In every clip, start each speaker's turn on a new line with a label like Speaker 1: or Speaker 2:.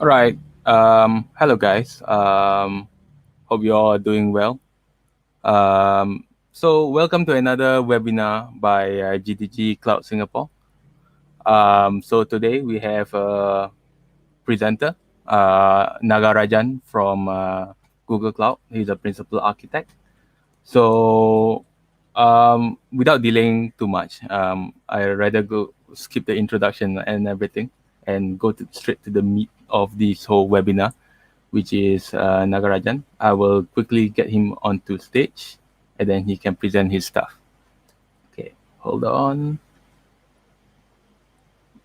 Speaker 1: All right. Hello, guys. Hope you're all doing well. Welcome to another webinar by GTG Cloud Singapore. Today we have a presenter, Nagarajan from Google Cloud. He's a principal architect. Without delaying too much, I rather go skip the introduction and everything and go straight to the meat of this whole webinar, which is Nagarajan. I will quickly get him onto stage and then he can present his stuff. Okay, hold on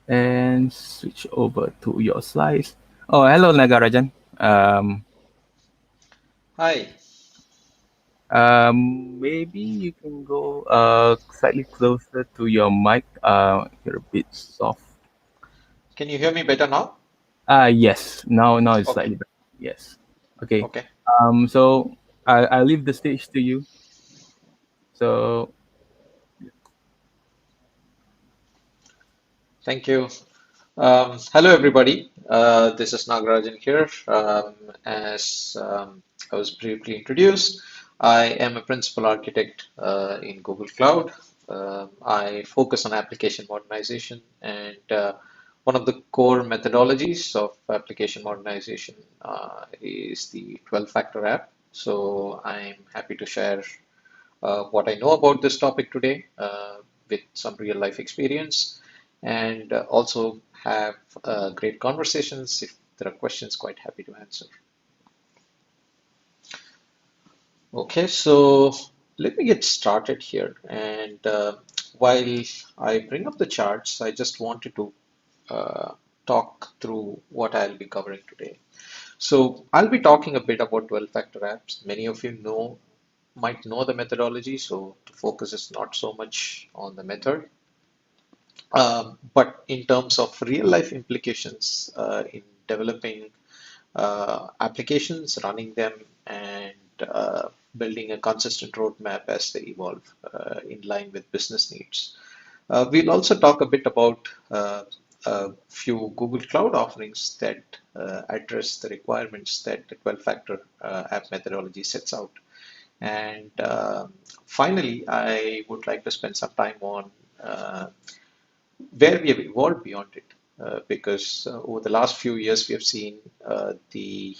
Speaker 1: and switch over to your slides. Oh, hello, Nagarajan. Um,
Speaker 2: Hi,
Speaker 1: Maybe you can go slightly closer to your mic. You're a bit soft.
Speaker 2: can you hear me better now?
Speaker 1: Yes. Now it's
Speaker 2: Okay,
Speaker 1: slightly better. Yes. Okay.
Speaker 2: okay.
Speaker 1: So I leave the stage to you. So
Speaker 2: Thank you. Hello, everybody. This is Nagarajan here. As I was briefly introduced, I am a principal architect in Google Cloud. I focus on application modernization, and one of the core methodologies of application modernization is the 12-factor app. So I'm happy to share what I know about this topic today with some real life experience and also have great conversations. If there are questions, quite happy to answer. Okay, so let me get started here. And while I bring up the charts, I just wanted to uh, talk through what I'll be covering today. So I'll be talking a bit about 12-factor apps. Many of you might know the methodology, so the focus is not so much on the method. But in terms of real life implications in developing applications, running them, and building a consistent roadmap as they evolve in line with business needs. We'll also talk a bit about a few Google Cloud offerings that address the requirements that the 12-factor app methodology sets out. And finally, I would like to spend some time on where we have evolved beyond it. Because over the last few years, we have seen the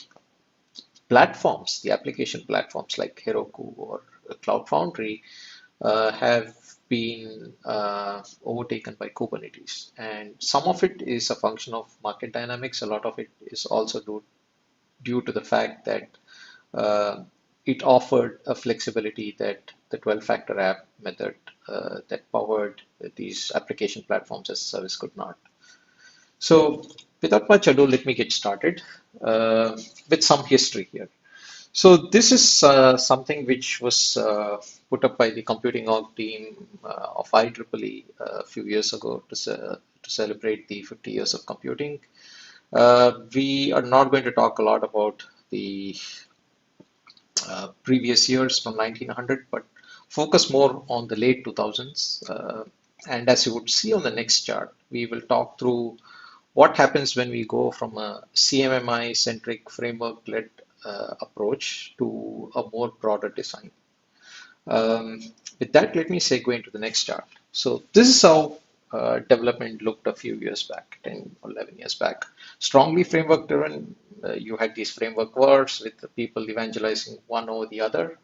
Speaker 2: platforms, the application platforms like Heroku or Cloud Foundry have been overtaken by Kubernetes. And some of it is a function of market dynamics. A lot of it is also due to the fact that uh, it offered a flexibility that the 12-factor app method that powered these application platforms as a service could not. So without much ado, let me get started with some history here. So this is something which was put up by the computing org team of IEEE a few years ago to celebrate the 50 years of computing. We are not going to talk a lot about the previous years from 1900, but focus more on the late 2000s. And as you would see on the next chart, we will talk through what happens when we go from a CMMI centric framework led approach to a more broader design. Um, with that, let me segue into the next chart. So this is how development looked a few years back, 10 or 11 years back. Strongly framework driven, you had these framework wars with the people evangelizing one over the other.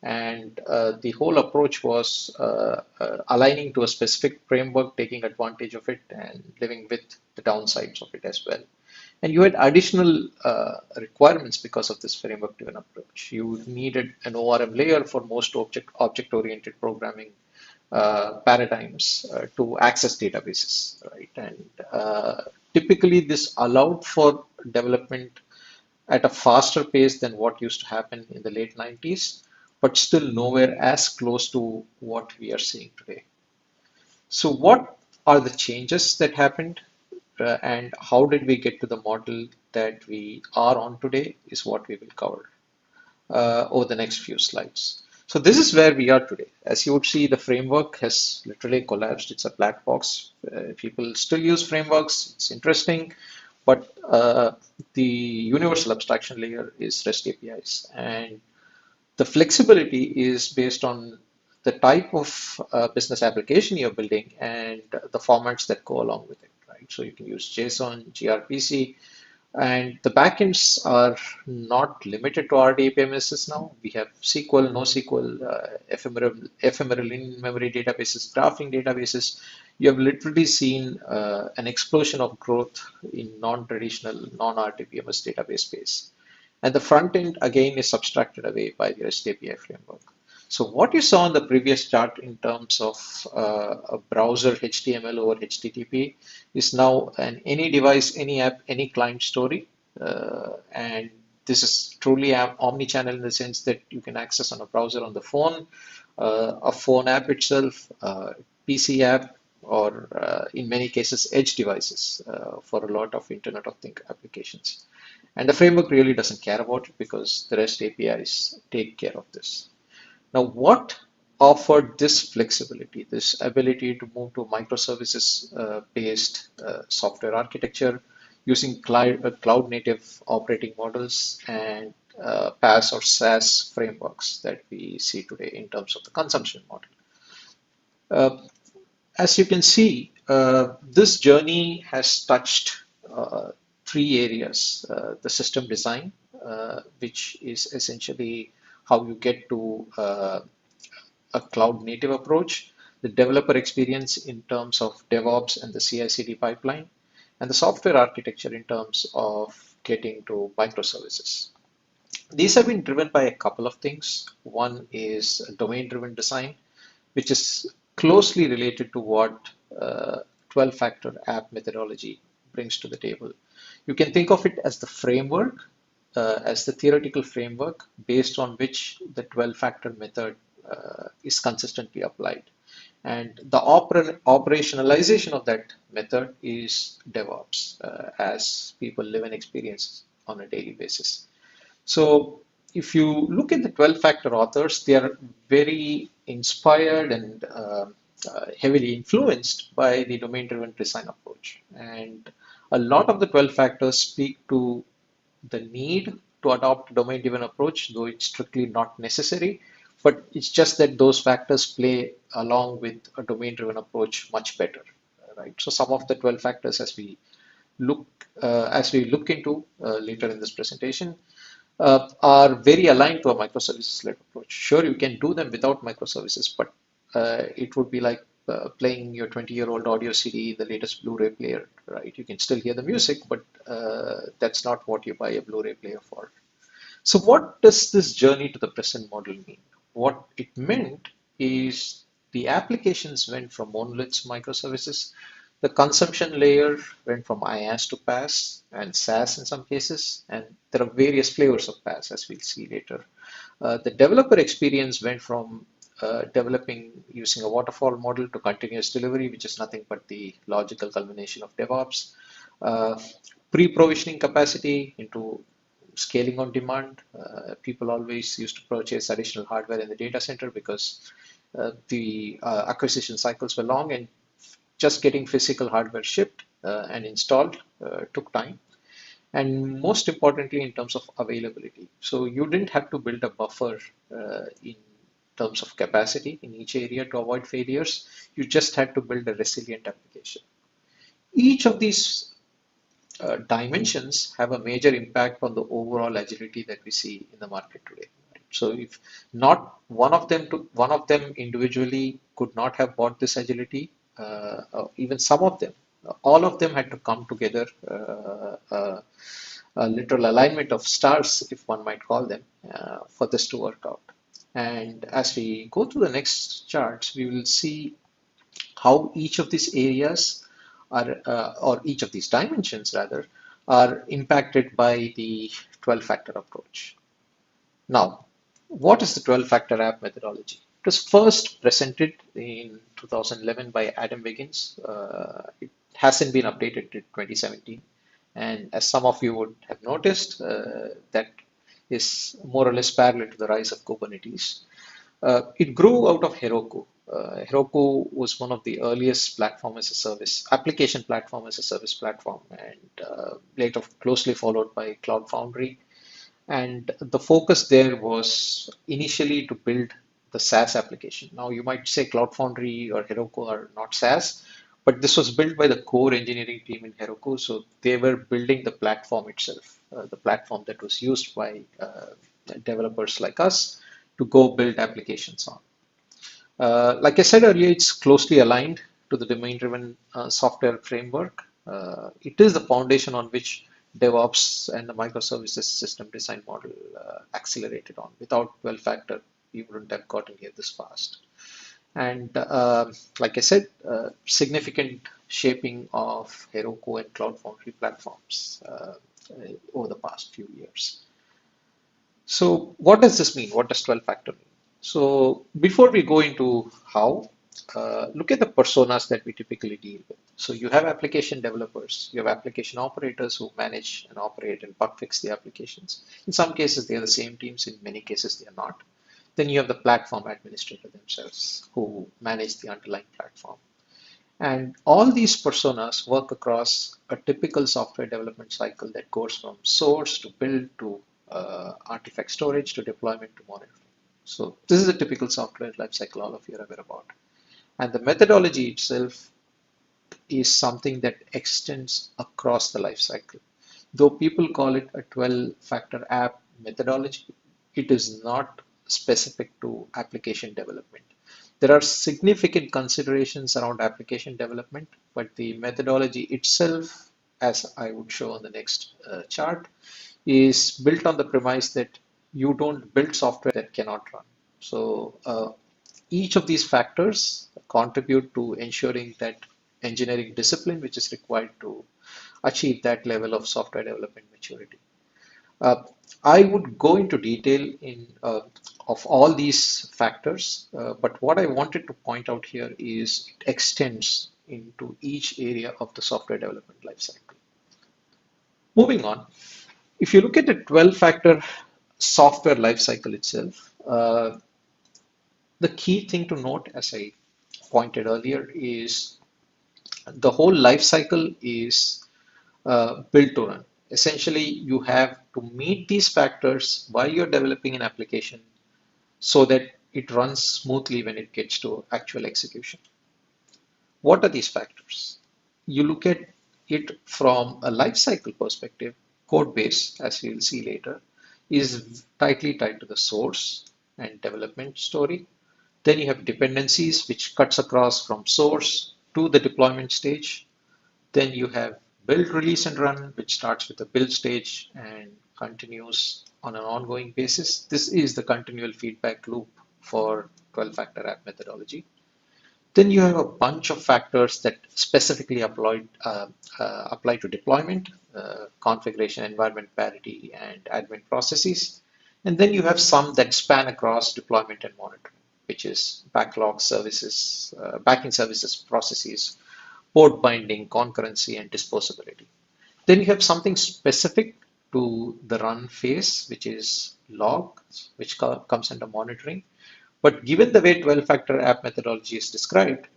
Speaker 2: And the whole approach was aligning to a specific framework, taking advantage of it, and living with the downsides of it as well. And you had additional requirements because of this framework-driven approach. You needed an ORM layer for most object-oriented programming paradigms to access databases, right? And typically, this allowed for development at a faster pace than what used to happen in the late 90s, but still nowhere as close to what we are seeing today. So, what are the changes that happened, and how did we get to the model that we are on today? Is what we will cover over the next few slides. So, this is where we are today. As you would see, the framework has literally collapsed. It's a black box. People still use frameworks. It's interesting, but the universal abstraction layer is REST APIs. And the flexibility is based on the type of business application you're building and the formats that go along with it, right? So you can use JSON, gRPC, and the backends are not limited to RDBMSs now. We have SQL, NoSQL, ephemeral in-memory databases, graphing databases. You have literally seen an explosion of growth in non-traditional, non-RDBMS database space. And the front end, again, is subtracted away by the REST API framework. So what you saw on the previous chart in terms of a browser HTML over HTTP is now an any device, any app, any client story. And this is truly omni-channel in the sense that you can access on a browser on the phone, a phone app itself, PC app, or in many cases, edge devices for a lot of Internet of Things applications. And the framework really doesn't care about it because the REST APIs take care of this. Now, what offered this flexibility, this ability to move to microservices based software architecture using cloud native operating models and PaaS or SaaS frameworks that we see today in terms of the consumption model? Uh, as you can see, this journey has touched three areas. The system design, which is essentially how you get to a cloud native approach, the developer experience in terms of DevOps and the CI/CD pipeline, and the software architecture in terms of getting to microservices. These have been driven by a couple of things. One is domain-driven design, which is closely related to what 12-factor app methodology brings to the table. You can think of it as the framework, as the theoretical framework based on which the 12-factor method is consistently applied. And the operationalization of that method is DevOps, as people live and experience on a daily basis. So if you look at the 12-factor authors, they are very inspired and heavily influenced by the domain-driven design approach. And a lot of the 12 factors speak to the need to adopt domain-driven approach, though it's strictly not necessary. But it's just that those factors play along with a domain-driven approach much better, right? So some of the 12 factors, look as we look into later in this presentation, are very aligned to a microservices-led approach. Sure, you can do them without microservices, but it would be like playing your 20-year-old audio CD in the latest Blu-ray player, right? You can still hear the music, but that's not what you buy a Blu-ray player for. So what does this journey to the present model mean? What it meant is the applications went from monoliths to microservices. The consumption layer went from IaaS to PaaS and SaaS in some cases, and there are various flavors of PaaS as we'll see later. The developer experience went from developing using a waterfall model to continuous delivery, which is nothing but the logical culmination of DevOps. Pre-provisioning capacity into scaling on demand. People always used to purchase additional hardware in the data center because the acquisition cycles were long and just getting physical hardware shipped and installed took time. And most importantly, in terms of availability. So you didn't have to build a buffer in terms of capacity in each area to avoid failures. You just had to build a resilient application. Each of these dimensions have a major impact on the overall agility that we see in the market today. So if not one of them individually could not have bought this agility, even some of them, all of them had to come together, a literal alignment of stars, if one might call them, for this to work out. And as we go through the next charts, we will see how each of these areas are, or each of these dimensions rather, are impacted by the 12-factor approach. Now, what is the 12-factor app methodology? It was first presented in 2011 by Adam Wiggins. It hasn't been updated to 2017. And as some of you would have noticed, that is more or less parallel to the rise of Kubernetes. It grew out of Heroku. Heroku was one of the earliest platform as a service, application platform as a service platform, and later closely followed by Cloud Foundry. And the focus there was initially to build the SaaS application. Now, you might say Cloud Foundry or Heroku are not SaaS, but this was built by the core engineering team in Heroku. So they were building the platform itself, the platform that was used by developers like us to go build applications on. Like I said earlier, it's closely aligned to the domain-driven software framework. It is the foundation on which DevOps and the microservices system design model accelerated on. Without 12 factor, we wouldn't have gotten here this fast. And like I said, significant shaping of Heroku and Cloud Foundry platforms over the past few years. So what does this mean? What does 12 factor mean? So before we go into how, look at the personas that we typically deal with. So you have application developers, you have application operators who manage and operate and bug fix the applications. In some cases, they are the same teams. In many cases, they are not. Then you have the platform administrator themselves who manage the underlying platform. And all these personas work across a typical software development cycle that goes from source to build to artifact storage to deployment to monitoring. So this is a typical software lifecycle all of you are aware about. And the methodology itself is something that extends across the lifecycle. Though people call it a 12-factor app methodology, it is not specific to application development. There are significant considerations around application development, but the methodology itself, as I would show on the next chart, is built on the premise that you don't build software that cannot run. So each of these factors contribute to ensuring that engineering discipline, which is required to achieve that level of software development maturity. I would go into detail of all these factors, but what I wanted to point out here is it extends into each area of the software development lifecycle. Moving on, if you look at the 12-factor software lifecycle itself, the key thing to note, as I pointed earlier, is the whole lifecycle is built to run. Essentially, you have to meet these factors while you're developing an application so that it runs smoothly when it gets to actual execution. What are these factors? You look at it from a lifecycle perspective. Code base, as we'll see later, is tightly tied to the source and development story. Then you have dependencies, which cuts across from source to the deployment stage. Then you have build, release, and run, which starts with the build stage and continues on an ongoing basis. This is the continual feedback loop for 12-factor app methodology. Then you have a bunch of factors that specifically apply to deployment, configuration, environment parity, and admin processes. And then you have some that span across deployment and monitoring, which is backlog services, backing services processes, port binding, concurrency, and disposability. Then you have something specific to the run phase, which is logs, which comes under monitoring. But given the way 12-factor app methodology is described,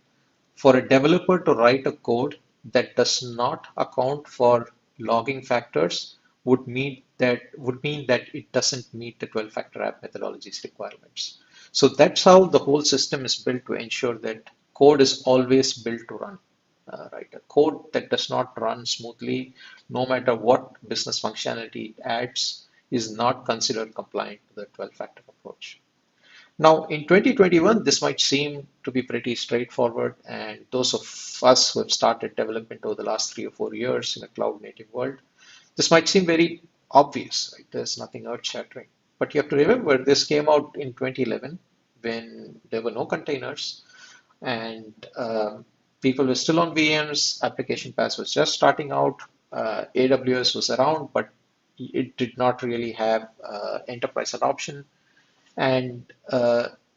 Speaker 2: for a developer to write a code that does not account for logging factors would mean that it doesn't meet the 12-factor app methodology's requirements. So that's how the whole system is built to ensure that code is always built to run. Right, a code that does not run smoothly, no matter what business functionality it adds, is not considered compliant to the 12-factor approach. Now, in 2021, this might seem to be pretty straightforward, and those of us who have started development over the last 3 or 4 years in a cloud-native world, this might seem very obvious, right? There's nothing earth-shattering. But you have to remember, this came out in 2011 when there were no containers, and people were still on VMs, application paths was just starting out, AWS was around, but it did not really have enterprise adoption. And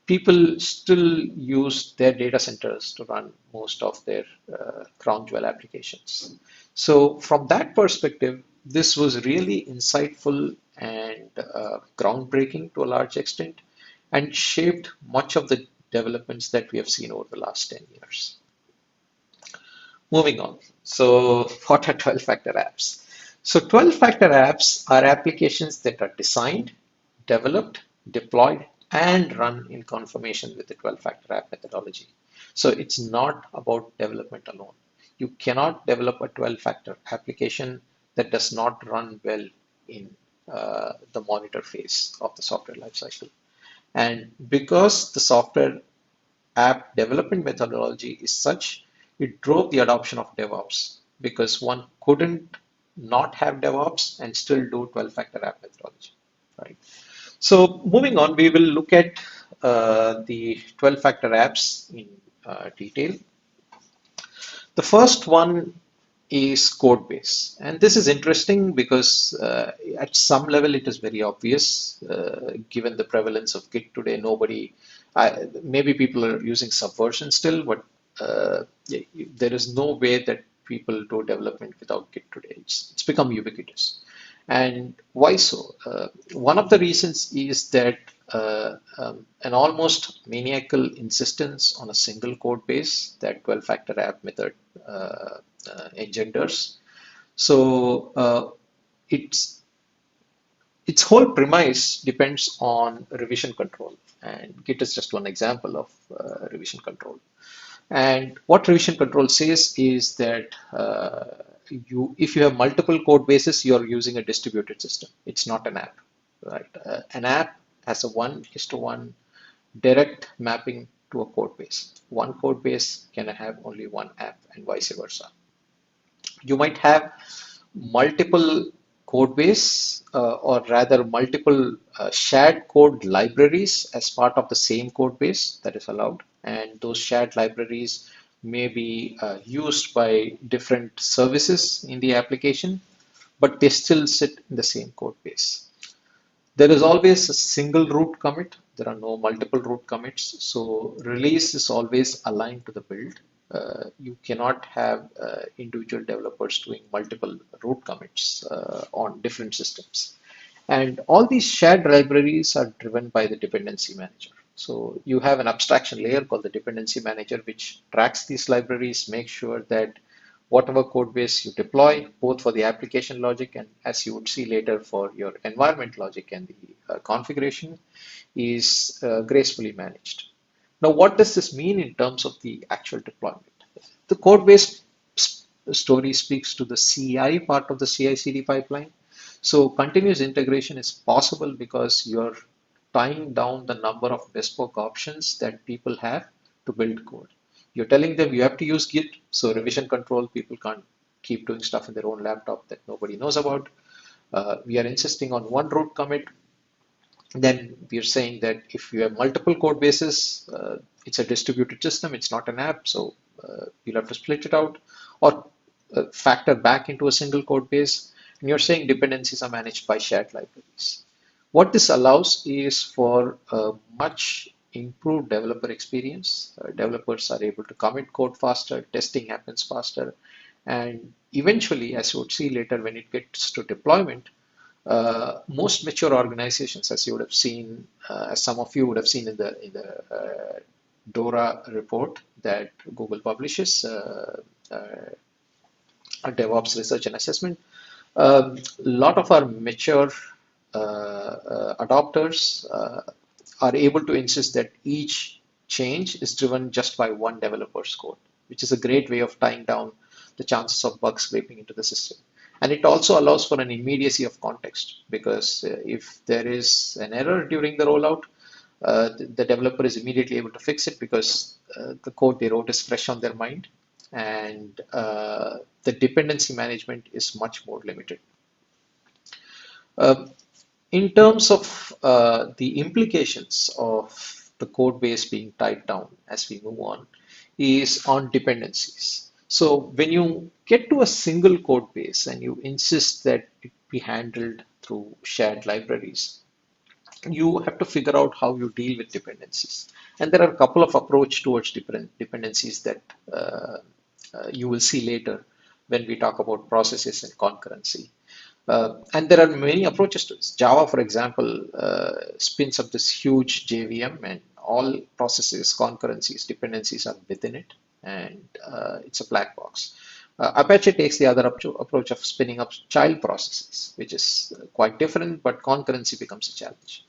Speaker 2: people still use their data centers to run most of their crown jewel applications. So from that perspective, this was really insightful and groundbreaking to a large extent and shaped much of the developments that we have seen over the last 10 years. Moving on. So what are 12-factor apps? So 12-factor apps are applications that are designed, developed, deployed, and run in confirmation with the 12-factor app methodology. So it's not about development alone. You cannot develop a 12-factor application that does not run well in the monitor phase of the software lifecycle. And because the software app development methodology is such, it drove the adoption of DevOps because one couldn't not have DevOps and still do 12-factor app methodology, right? So moving on, we will look at the 12-factor apps in detail. The first one is code base. And this is interesting because at some level it is very obvious, given the prevalence of Git today, maybe people are using Subversion still, but there is no way that people do development without Git today. It's become ubiquitous. And why so? One of the reasons is that an almost maniacal insistence on a single code base that 12-factor app method engenders. So its whole premise depends on revision control, and Git is just one example of revision control. And what revision control says is that if you have multiple code bases, you're using a distributed system. It's not an app, right? An app has a 1:1 direct mapping to a code base. One code base can have only one app and vice versa. You might have multiple code base or rather multiple shared code libraries as part of the same code base that is allowed, and those shared libraries may be used by different services in the application, but they still sit in the same code base. There is always a single root commit. There are no multiple root commits. So release is always aligned to the build. You cannot have individual developers doing multiple root commits on different systems. And all these shared libraries are driven by the dependency manager. So you have an abstraction layer called the dependency manager, which tracks these libraries, makes sure that whatever code base you deploy, both for the application logic and as you would see later for your environment logic and the configuration, is gracefully managed. Now, what does this mean in terms of the actual deployment? The code base story speaks to the CI part of the CI/CD pipeline. So continuous integration is possible because you're tying down the number of bespoke options that people have to build code. You're telling them you have to use Git, so revision control, people can't keep doing stuff in their own laptop that nobody knows about. We are insisting on one root commit. Then we're saying that if you have multiple code bases, it's a distributed system, it's not an app, so you'll have to split it out or factor back into a single code base. And you're saying dependencies are managed by shared libraries. What this allows is for a much improved developer experience. Developers are able to commit code faster, testing happens faster, and eventually, as you would see later when it gets to deployment, most mature organizations, as you would have seen, as some of you would have seen in the DORA report that Google publishes, a DevOps research and assessment, a lot of our mature adopters are able to insist that each change is driven just by one developer's code, which is a great way of tying down the chances of bug scraping into the system. And it also allows for an immediacy of context because if there is an error during the rollout, the developer is immediately able to fix it because the code they wrote is fresh on their mind, and the dependency management is much more limited. In terms of the implications of the code base being tied down as we move on is on dependencies. So when you get to a single code base and you insist that it be handled through shared libraries, you have to figure out how you deal with dependencies. And there are a couple of approaches towards dependencies that you will see later when we talk about processes and concurrency. And there are many approaches to this. Java, for example, spins up this huge JVM, and all processes, concurrencies, dependencies are within it, and it's a black box. Apache takes the other approach of spinning up child processes, which is quite different, but concurrency becomes a challenge.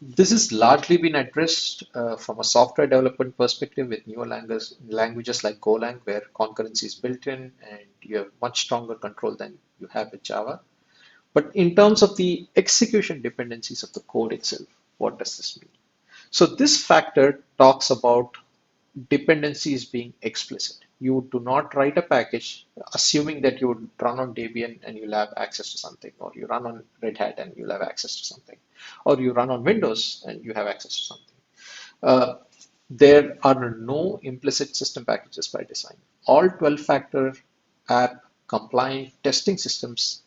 Speaker 2: This has largely been addressed from a software development perspective with newer languages like Golang, where concurrency is built in and you have much stronger control than you have with Java. But in terms of the execution dependencies of the code itself, what does this mean? So this factor talks about dependencies being explicit. You do not write a package assuming that you would run on Debian and you'll have access to something, or you run on Red Hat and you'll have access to something, or you run on Windows and you have access to something. There are no implicit system packages by design. All 12-factor app compliant testing systems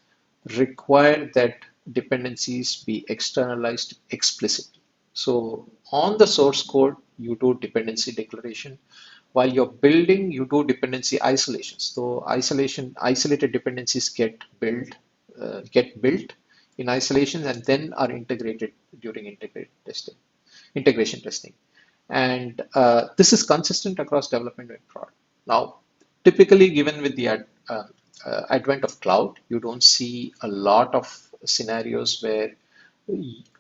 Speaker 2: require that dependencies be externalized explicitly. So on the source code, you do dependency declaration. While you're building, you do dependency isolation. So isolated dependencies get built in isolation and then are integrated during integration testing. And this is consistent across development and prod. Now, typically, given with the advent of cloud, you don't see a lot of scenarios where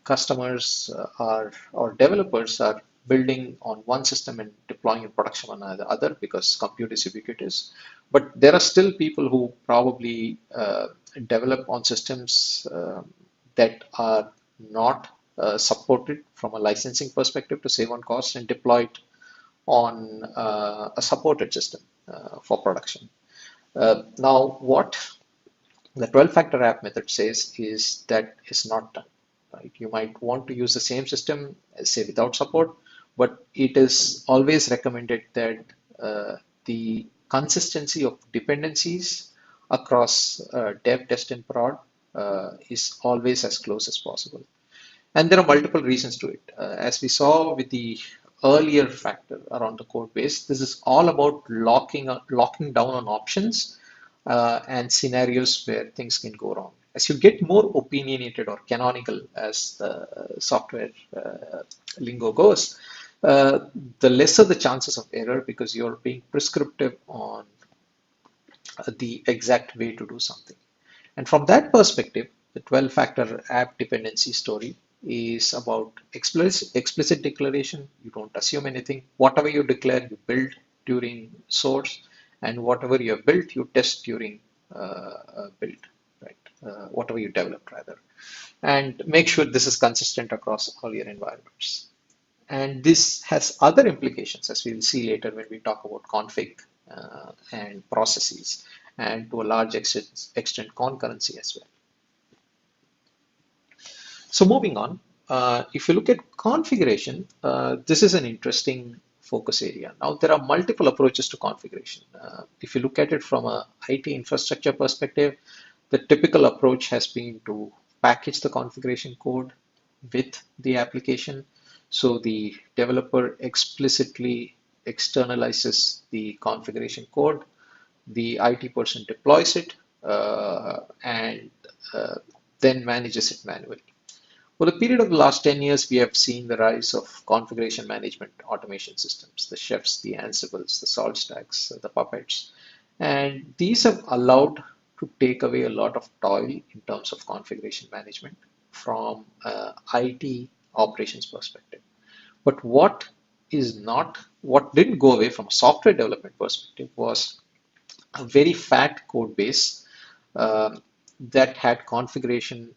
Speaker 2: customers are or developers are building on one system and deploying in production on the other because compute is ubiquitous. But there are still people who probably develop on systems that are not supported from a licensing perspective to save on cost and deploy it on a supported system for production. Now, what the 12-factor app method says is that is not done. Right? You might want to use the same system, say without support, but it is always recommended that the consistency of dependencies across dev, test, and prod is always as close as possible. And there are multiple reasons to it. As we saw with the earlier factor around the code base, this is all about locking down on options and scenarios where things can go wrong. As you get more opinionated or canonical, as the software lingo goes, the lesser the chances of error because you're being prescriptive on the exact way to do something. And from that perspective, the 12-factor app dependency story is about explicit declaration. You don't assume anything. Whatever you declare, you build during source, and whatever you have built, you test during build, right? Whatever you develop, rather. And make sure this is consistent across all your environments. And this has other implications, as we will see later when we talk about config and processes, and to a large extent concurrency as well. So moving on, if you look at configuration, this is an interesting focus area. Now, there are multiple approaches to configuration. If you look at it from a IT infrastructure perspective, the typical approach has been to package the configuration code with the application. So the developer explicitly externalizes the configuration code. The IT person deploys it and then manages it manually. For the period of the last 10 years, we have seen the rise of configuration management automation systems, the Chefs, the Ansibles, the SaltStacks, the Puppets. And these have allowed to take away a lot of toil in terms of configuration management from IT operations perspective. But what didn't go away from a software development perspective was a very fat code base that had configuration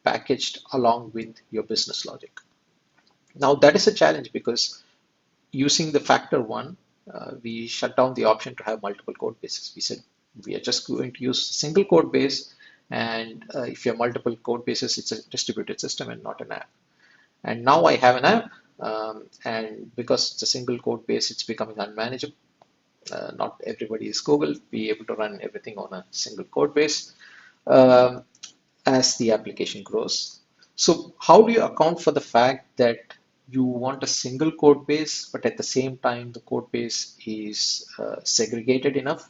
Speaker 2: packaged along with your business logic. Now that is a challenge because using the factor one, we shut down the option to have multiple code bases. We said we are just going to use a single code base, and if you have multiple code bases, it's a distributed system and not an app. And now I have an app, and because it's a single code base, it's becoming unmanageable. Not everybody is Google, be able to run everything on a single code base as the application grows. So how do you account for the fact that you want a single code base, but at the same time, the code base is segregated enough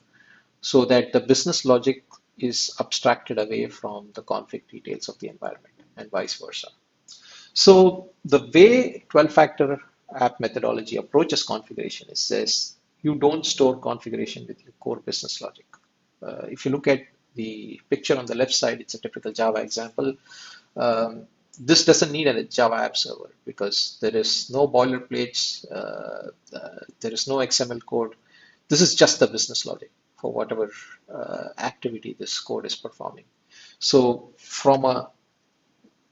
Speaker 2: so that the business logic is abstracted away from the config details of the environment and vice versa. So the way 12-factor app methodology approaches configuration, it says you don't store configuration with your core business logic. If you look at the picture on the left side, it's a typical Java example. Um, this doesn't need a Java app server because there is no boilerplates, there is no XML code. This is just the business logic for whatever activity this code is performing. So from a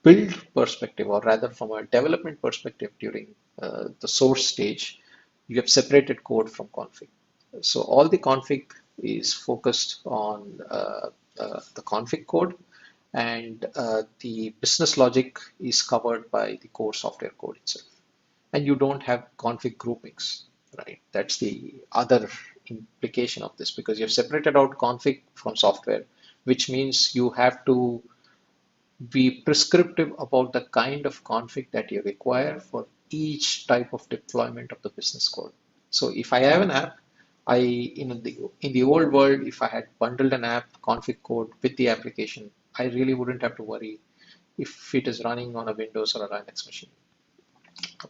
Speaker 2: build perspective, or rather from a development perspective during the source stage, you have separated code from config. So all the config is focused on the config code, and the business logic is covered by the core software code itself. And you don't have config groupings, right? That's the other implication of this, because you've separated out config from software, which means you have to be prescriptive about the kind of config that you require for each type of deployment of the business code. So if I have an app, in the old world, if I had bundled an app config code with the application, I really wouldn't have to worry if it is running on a Windows or a Linux machine.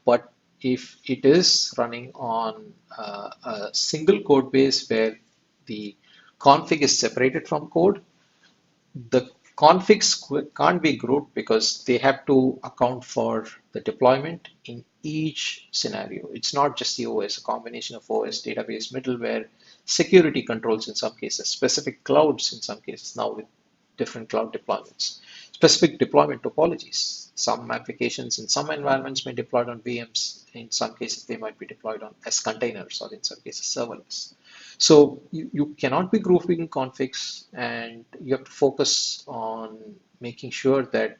Speaker 2: But if it is running on a single code base where the config is separated from code, the configs can't be grouped because they have to account for the deployment in each scenario. It's not just the OS, a combination of OS, database, middleware, security controls in some cases, specific clouds in some cases now with different cloud deployments, specific deployment topologies. Some applications in some environments may be deployed on VMs. In some cases, they might be deployed on as containers, or in some cases serverless. So you cannot be grouping configs, and you have to focus on making sure that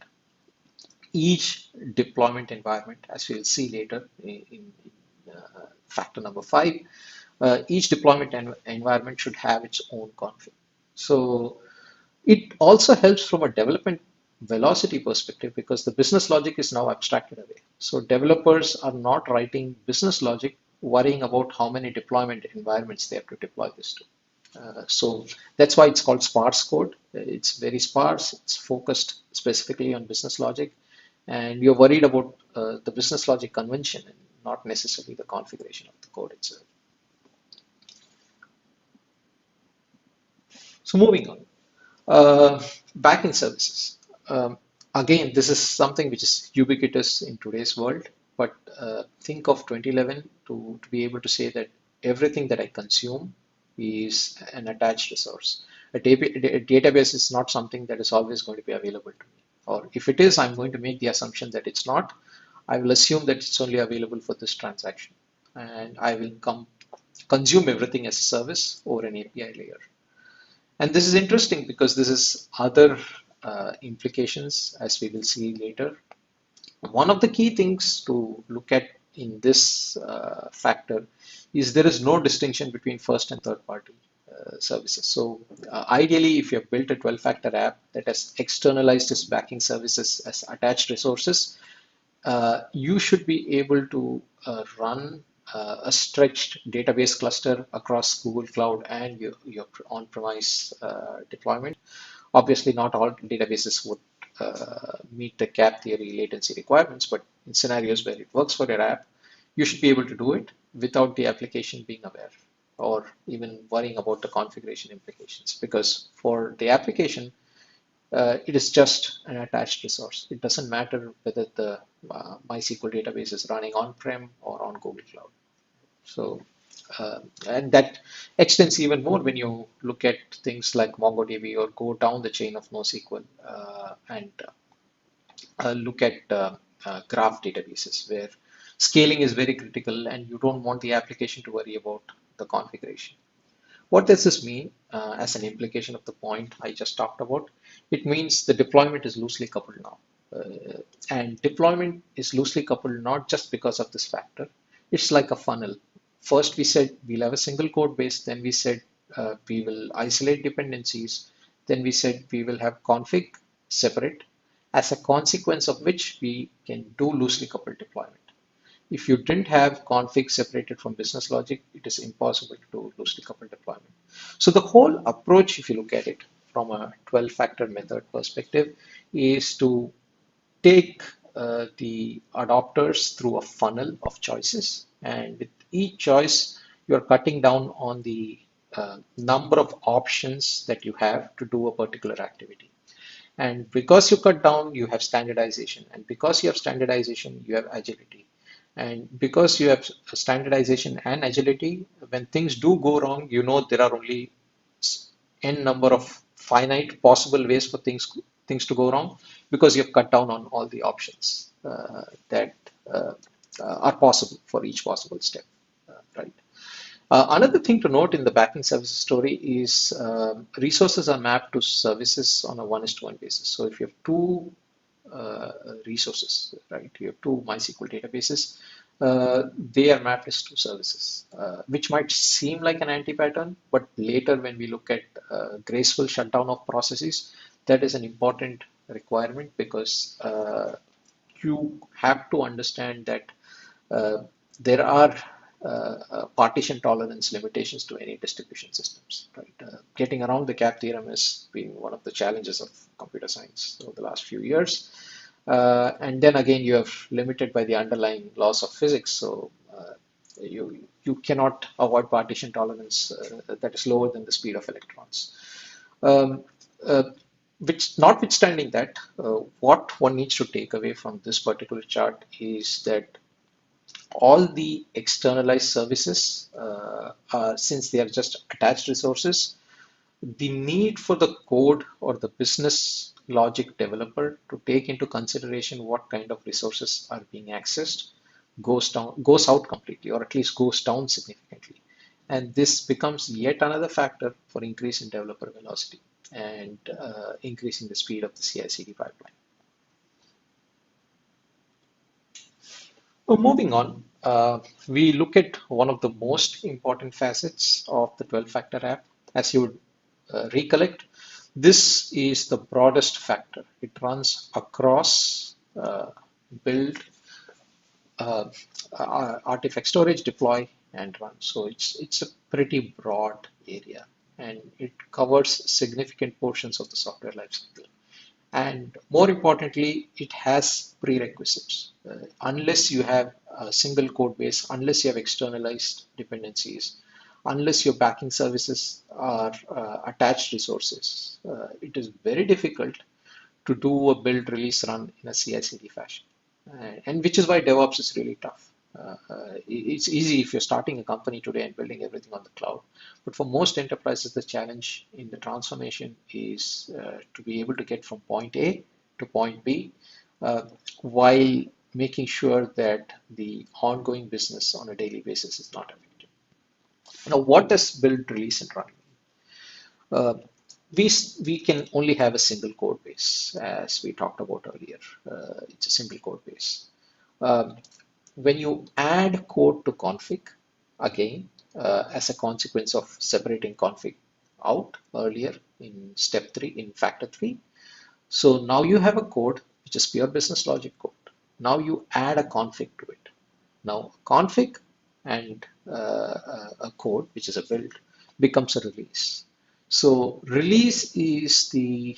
Speaker 2: each deployment environment, as we'll see later in factor number 5, each deployment environment should have its own config. So it also helps from a development velocity perspective because the business logic is now abstracted away. So developers are not writing business logic worrying about how many deployment environments they have to deploy this to. So that's why it's called sparse code. It's very sparse. It's focused specifically on business logic, and you're worried about the business logic convention and not necessarily the configuration of the code itself. So moving on. Backend services. Again, this is something which is ubiquitous in today's world, but think of 2011 to be able to say that everything that I consume is an attached resource. A database is not something that is always going to be available to me. Or if it is, I'm going to make the assumption that it's not. I will assume that it's only available for this transaction. And I will consume everything as a service over an API layer. And this is interesting because this is other implications, as we will see later. One of the key things to look at in this factor is there is no distinction between first and third party services. So ideally, if you have built a 12-factor app that has externalized its backing services as attached resources, you should be able to run a stretched database cluster across Google Cloud and your on-premise deployment. Obviously, not all databases would meet the cap theory latency requirements, but in scenarios where it works for your app, you should be able to do it without the application being aware or even worrying about the configuration implications. Because for the application, it is just an attached resource. It doesn't matter whether the MySQL database is running on-prem or on Google Cloud. So, and that extends even more when you look at things like MongoDB or go down the chain of NoSQL and look at graph databases where scaling is very critical and you don't want the application to worry about the configuration. What does this mean as an implication of the point I just talked about? It means the deployment is loosely coupled now. And deployment is loosely coupled not just because of this factor. It's like a funnel. First, we said we'll have a single code base. Then we said we will isolate dependencies. Then we said we will have config separate, as a consequence of which we can do loosely coupled deployment. If you didn't have config separated from business logic, it is impossible to do loosely coupled deployment. So the whole approach, if you look at it from a 12-factor method perspective, is to take the adopters through a funnel of choices, and with each choice, you're cutting down on the number of options that you have to do a particular activity. And because you cut down, you have standardization. And because you have standardization, you have agility. And because you have standardization and agility, when things do go wrong, you know there are only n number of finite possible ways for things to go wrong because you've cut down on all the options that uh, are possible for each possible step, right? Another thing to note in the backend services story is resources are mapped to services on a 1:1 basis. So if you have two resources, right, you have two MySQL databases, they are mapped as two services, which might seem like an anti-pattern, but later when we look at graceful shutdown of processes, that is an important requirement because you have to understand that uh, there are partition tolerance limitations to any distribution systems, right? Getting around the cap theorem has been one of the challenges of computer science over the last few years. And then again, you have limited by the underlying laws of physics. So you cannot avoid partition tolerance that is lower than the speed of electrons. Um, uh, which notwithstanding that, what one needs to take away from this particular chart is that all the externalized services, since they are just attached resources, the need for the code or the business logic developer to take into consideration what kind of resources are being accessed goes out completely, or at least goes down significantly. And this becomes yet another factor for increase in developer velocity and increasing the speed of the CI/CD pipeline. Well, moving on, we look at one of the most important facets of the 12-factor app. As you would recollect, this is the broadest factor. It runs across build, uh, artifact storage, deploy, and run. So it's a pretty broad area, and it covers significant portions of the software lifecycle. And more importantly, it has prerequisites. Unless you have a single code base, unless you have externalized dependencies, unless your backing services are attached resources, it is very difficult to do a build, release, run in a CI/CD fashion. And which is why DevOps is really tough. It's easy if you're starting a company today and building everything on the cloud. But for most enterprises, the challenge in the transformation is to be able to get from point A to point B while making sure that the ongoing business on a daily basis is not affected. Now, what does build, release, and run mean? We can only have a single code base, as we talked about earlier. It's a single code base. Um, when you add code to config, again, as a consequence of separating config out earlier in step 3, in factor 3, so now you have a code which is pure business logic code. Now you add a config to it. Now config and a code, which is a build, becomes a release. So release is the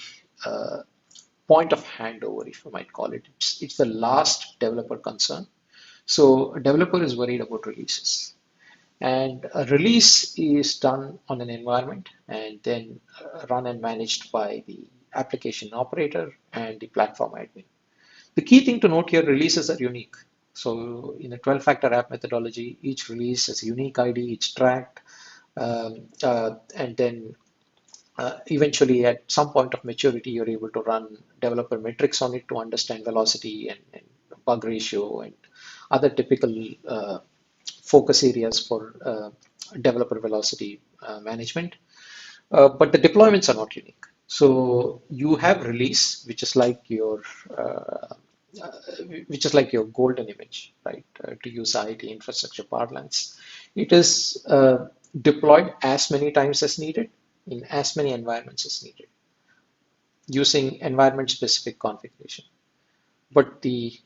Speaker 2: point of handover, if you might call it. It's the last developer concern. So a developer is worried about releases. And a release is done on an environment and then run and managed by the application operator and the platform admin. The key thing to note here, releases are unique. So in a 12-factor app methodology, each release has a unique ID, it's tracked, and then eventually at some point of maturity, you're able to run developer metrics on it to understand velocity and bug ratio and other typical focus areas for developer velocity management. But the deployments are not unique. So you have release, uh, which is like your golden image, right? To use IT infrastructure parlance, it is deployed as many times as needed in as many environments as needed, using environment-specific configuration. But the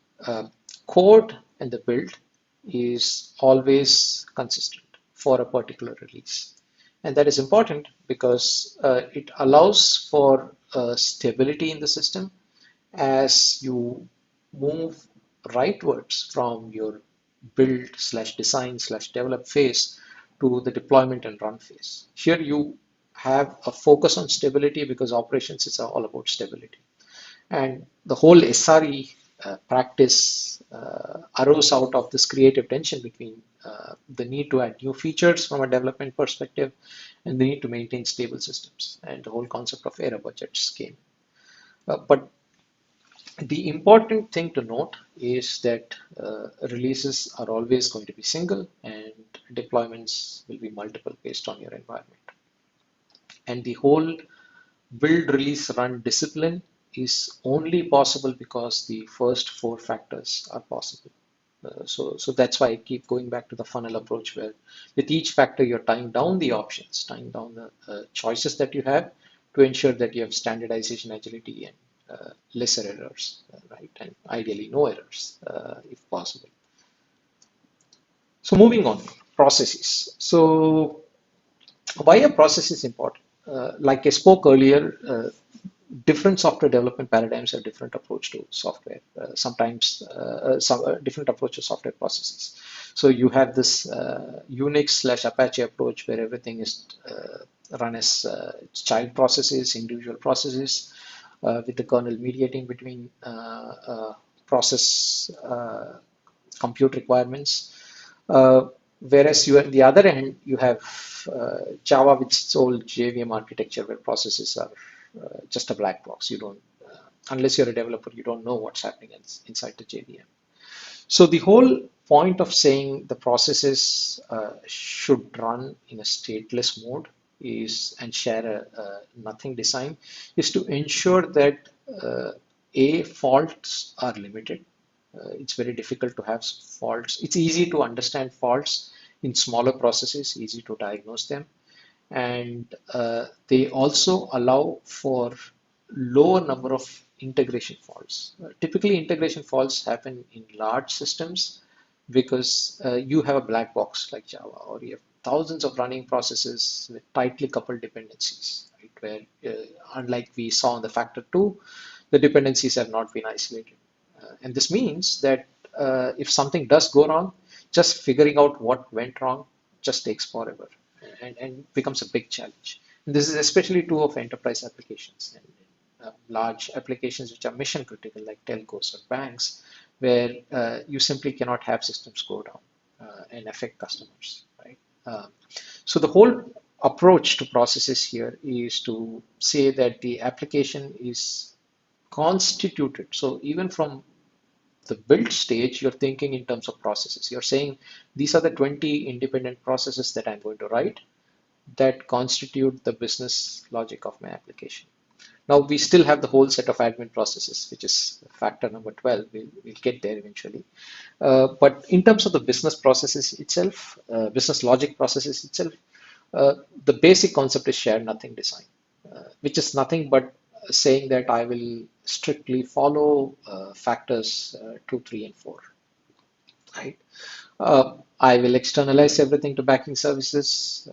Speaker 2: code and the build is always consistent for a particular release. And that is important because it allows for stability in the system as you move rightwards from your build slash design slash develop phase to the deployment and run phase. Here you have a focus on stability because operations is all about stability. And the whole SRE practice arose out of this creative tension between the need to add new features from a development perspective and the need to maintain stable systems. And the whole concept of era budgets came. But the important thing to note is that releases are always going to be single and deployments will be multiple based on your environment. And the whole build, release, run discipline is only possible because the first four factors are possible. So that's why I keep going back to the funnel approach where with each factor you're tying down the options, tying down the choices that you have to ensure that you have standardization, agility, and lesser errors, right? And ideally no errors if possible. So moving on, processes. So why a process is important? Like I spoke earlier, different software development paradigms have different approach to software. Sometimes some different approach to software processes. So you have this Unix slash Apache approach where everything is run as child processes, individual processes, with the kernel mediating between process compute requirements. Whereas you, at the other end, you have Java with its old JVM architecture where processes are just a black box. You don't, unless you're a developer, you don't know what's happening inside the JVM. So the whole point of saying the processes should run in a stateless mode is and share a nothing design is to ensure that faults are limited. It's very difficult to have faults. It's easy to understand faults in smaller processes, easy to diagnose them. And they also allow for lower number of integration faults. Typically, integration faults happen in large systems because you have a black box like Java, or you have thousands of running processes with tightly coupled dependencies, right? Where unlike we saw in the factor 2, the dependencies have not been isolated. And this means that if something does go wrong, just figuring out what went wrong just takes forever and becomes a big challenge. And this is especially true of enterprise applications and large applications which are mission critical like telcos or banks, where you simply cannot have systems go down and affect customers, right? So the whole approach to processes here is to say that the application is constituted. So even from the build stage, you're thinking in terms of processes. You're saying these are the 20 independent processes that I'm going to write that constitute the business logic of my application. Now we still have the whole set of admin processes, which is factor number 12. We'll get there eventually. But in terms of the business processes itself, business logic processes itself, the basic concept is shared nothing design, which is nothing but saying that I will strictly follow factors 2, 3, and 4. Right? I will externalize everything to backing services.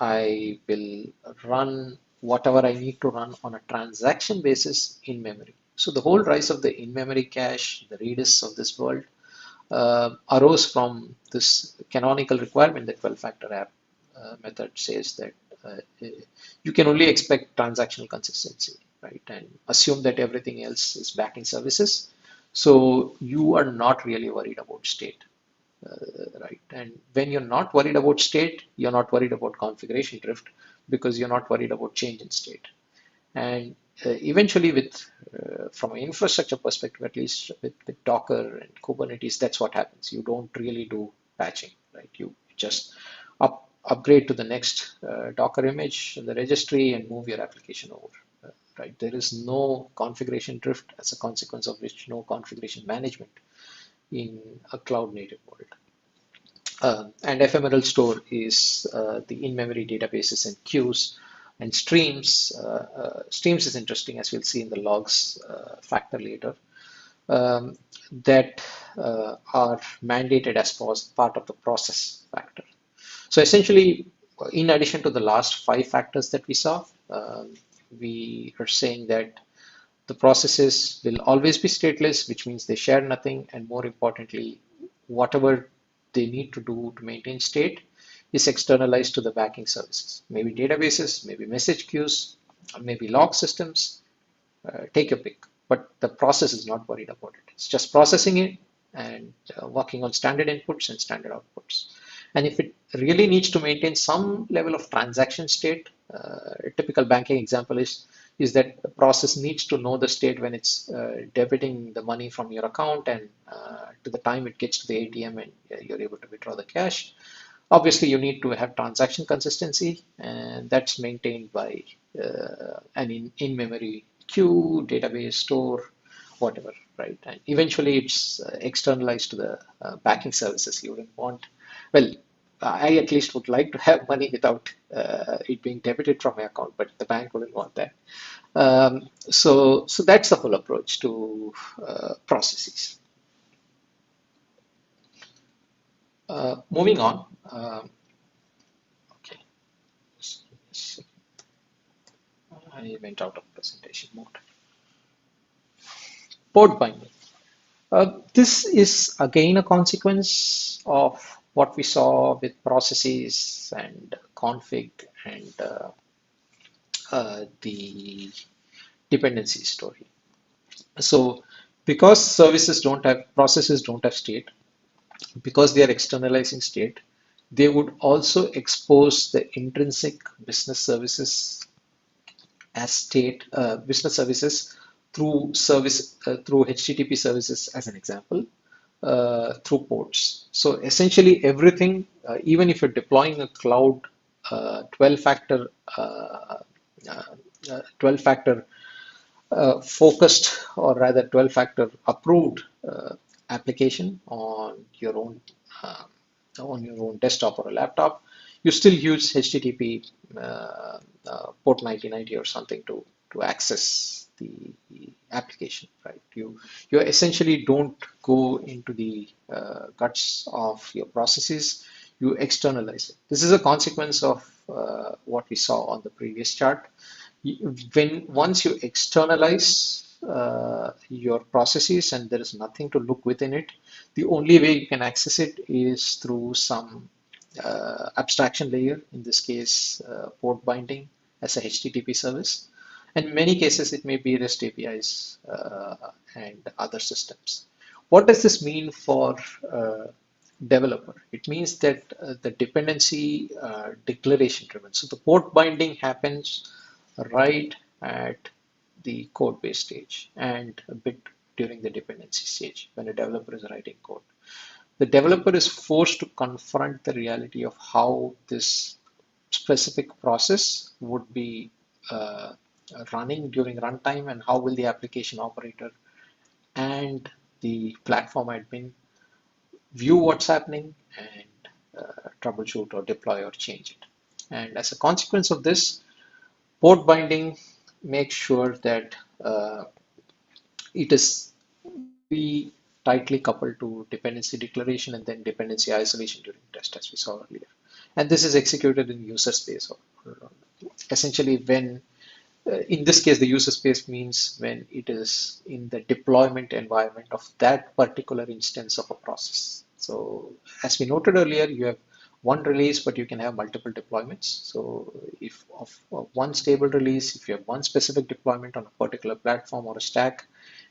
Speaker 2: I will run whatever I need to run on a transaction basis in memory. So the whole rise of the in-memory cache, the Redis of this world, arose from this canonical requirement that 12-factor app method says that you can only expect transactional consistency, right? And assume that everything else is backing services. So you are not really worried about state, right? And when you're not worried about state, you're not worried about configuration drift because you're not worried about change in state. And eventually from an infrastructure perspective, at least with Docker and Kubernetes, that's what happens. You don't really do patching, right? You just upgrade to the next Docker image in the registry and move your application over, right? There is no configuration drift as a consequence of which no configuration management in a cloud native world. And ephemeral store is the in-memory databases and queues and streams. Streams is interesting, as we'll see in the logs factor later, that are mandated as part of the process factor. So essentially, in addition to the last 5 factors that we saw, we are saying that The processes will always be stateless, which means they share nothing, and more importantly, whatever they need to do to maintain state is externalized to the backing services. Maybe databases, maybe message queues, maybe log systems, take your pick. But the process is not worried about it. It's just processing it and working on standard inputs and standard outputs. And if it really needs to maintain some level of transaction state, a typical banking example is that the process needs to know the state when it's debiting the money from your account and to the time it gets to the ATM and you're able to withdraw the cash. Obviously, you need to have transaction consistency, and that's maintained by an in-memory queue, database, store, whatever, right? And eventually, it's externalized to the backing services. You wouldn't want, well, I at least would like to have money without it being debited from my account, but the bank wouldn't want that. So that's the whole approach to processes. Moving on. Okay, I went out of presentation mode. Port binding. This is again a consequence of what we saw with processes and config and the dependency story. So because processes don't have state, because they are externalizing state, they would also expose the intrinsic business services as state business services through HTTP services as an example, through ports. So essentially everything, even if you're deploying a cloud 12-factor 12-factor focused, or rather 12-factor approved application uh, on your own desktop or a laptop, you still use HTTP port 9090 or something to access the application, right? You essentially don't go into the guts of your processes. You externalize it. This is a consequence of what we saw on the previous chart. Once you externalize your processes and there is nothing to look within it, the only way you can access it is through some abstraction layer, in this case port binding as a HTTP service. And in many cases it may be REST APIs and other systems. What does this mean for developer? It means that the dependency declaration driven. So the port binding happens right at the code base stage and a bit during the dependency stage when a developer is writing code. The developer is forced to confront the reality of how this specific process would be running during runtime, and how will the application operator and the platform admin view what's happening and troubleshoot or deploy or change it. And as a consequence of this, port binding makes sure that it is very tightly coupled to dependency declaration and then dependency isolation during test, as we saw earlier. And this is executed in user space. Essentially, when in this case, the user space means when it is in the deployment environment of that particular instance of a process. So as we noted earlier, you have one release, but you can have multiple deployments. So if of one stable release, if you have one specific deployment on a particular platform or a stack,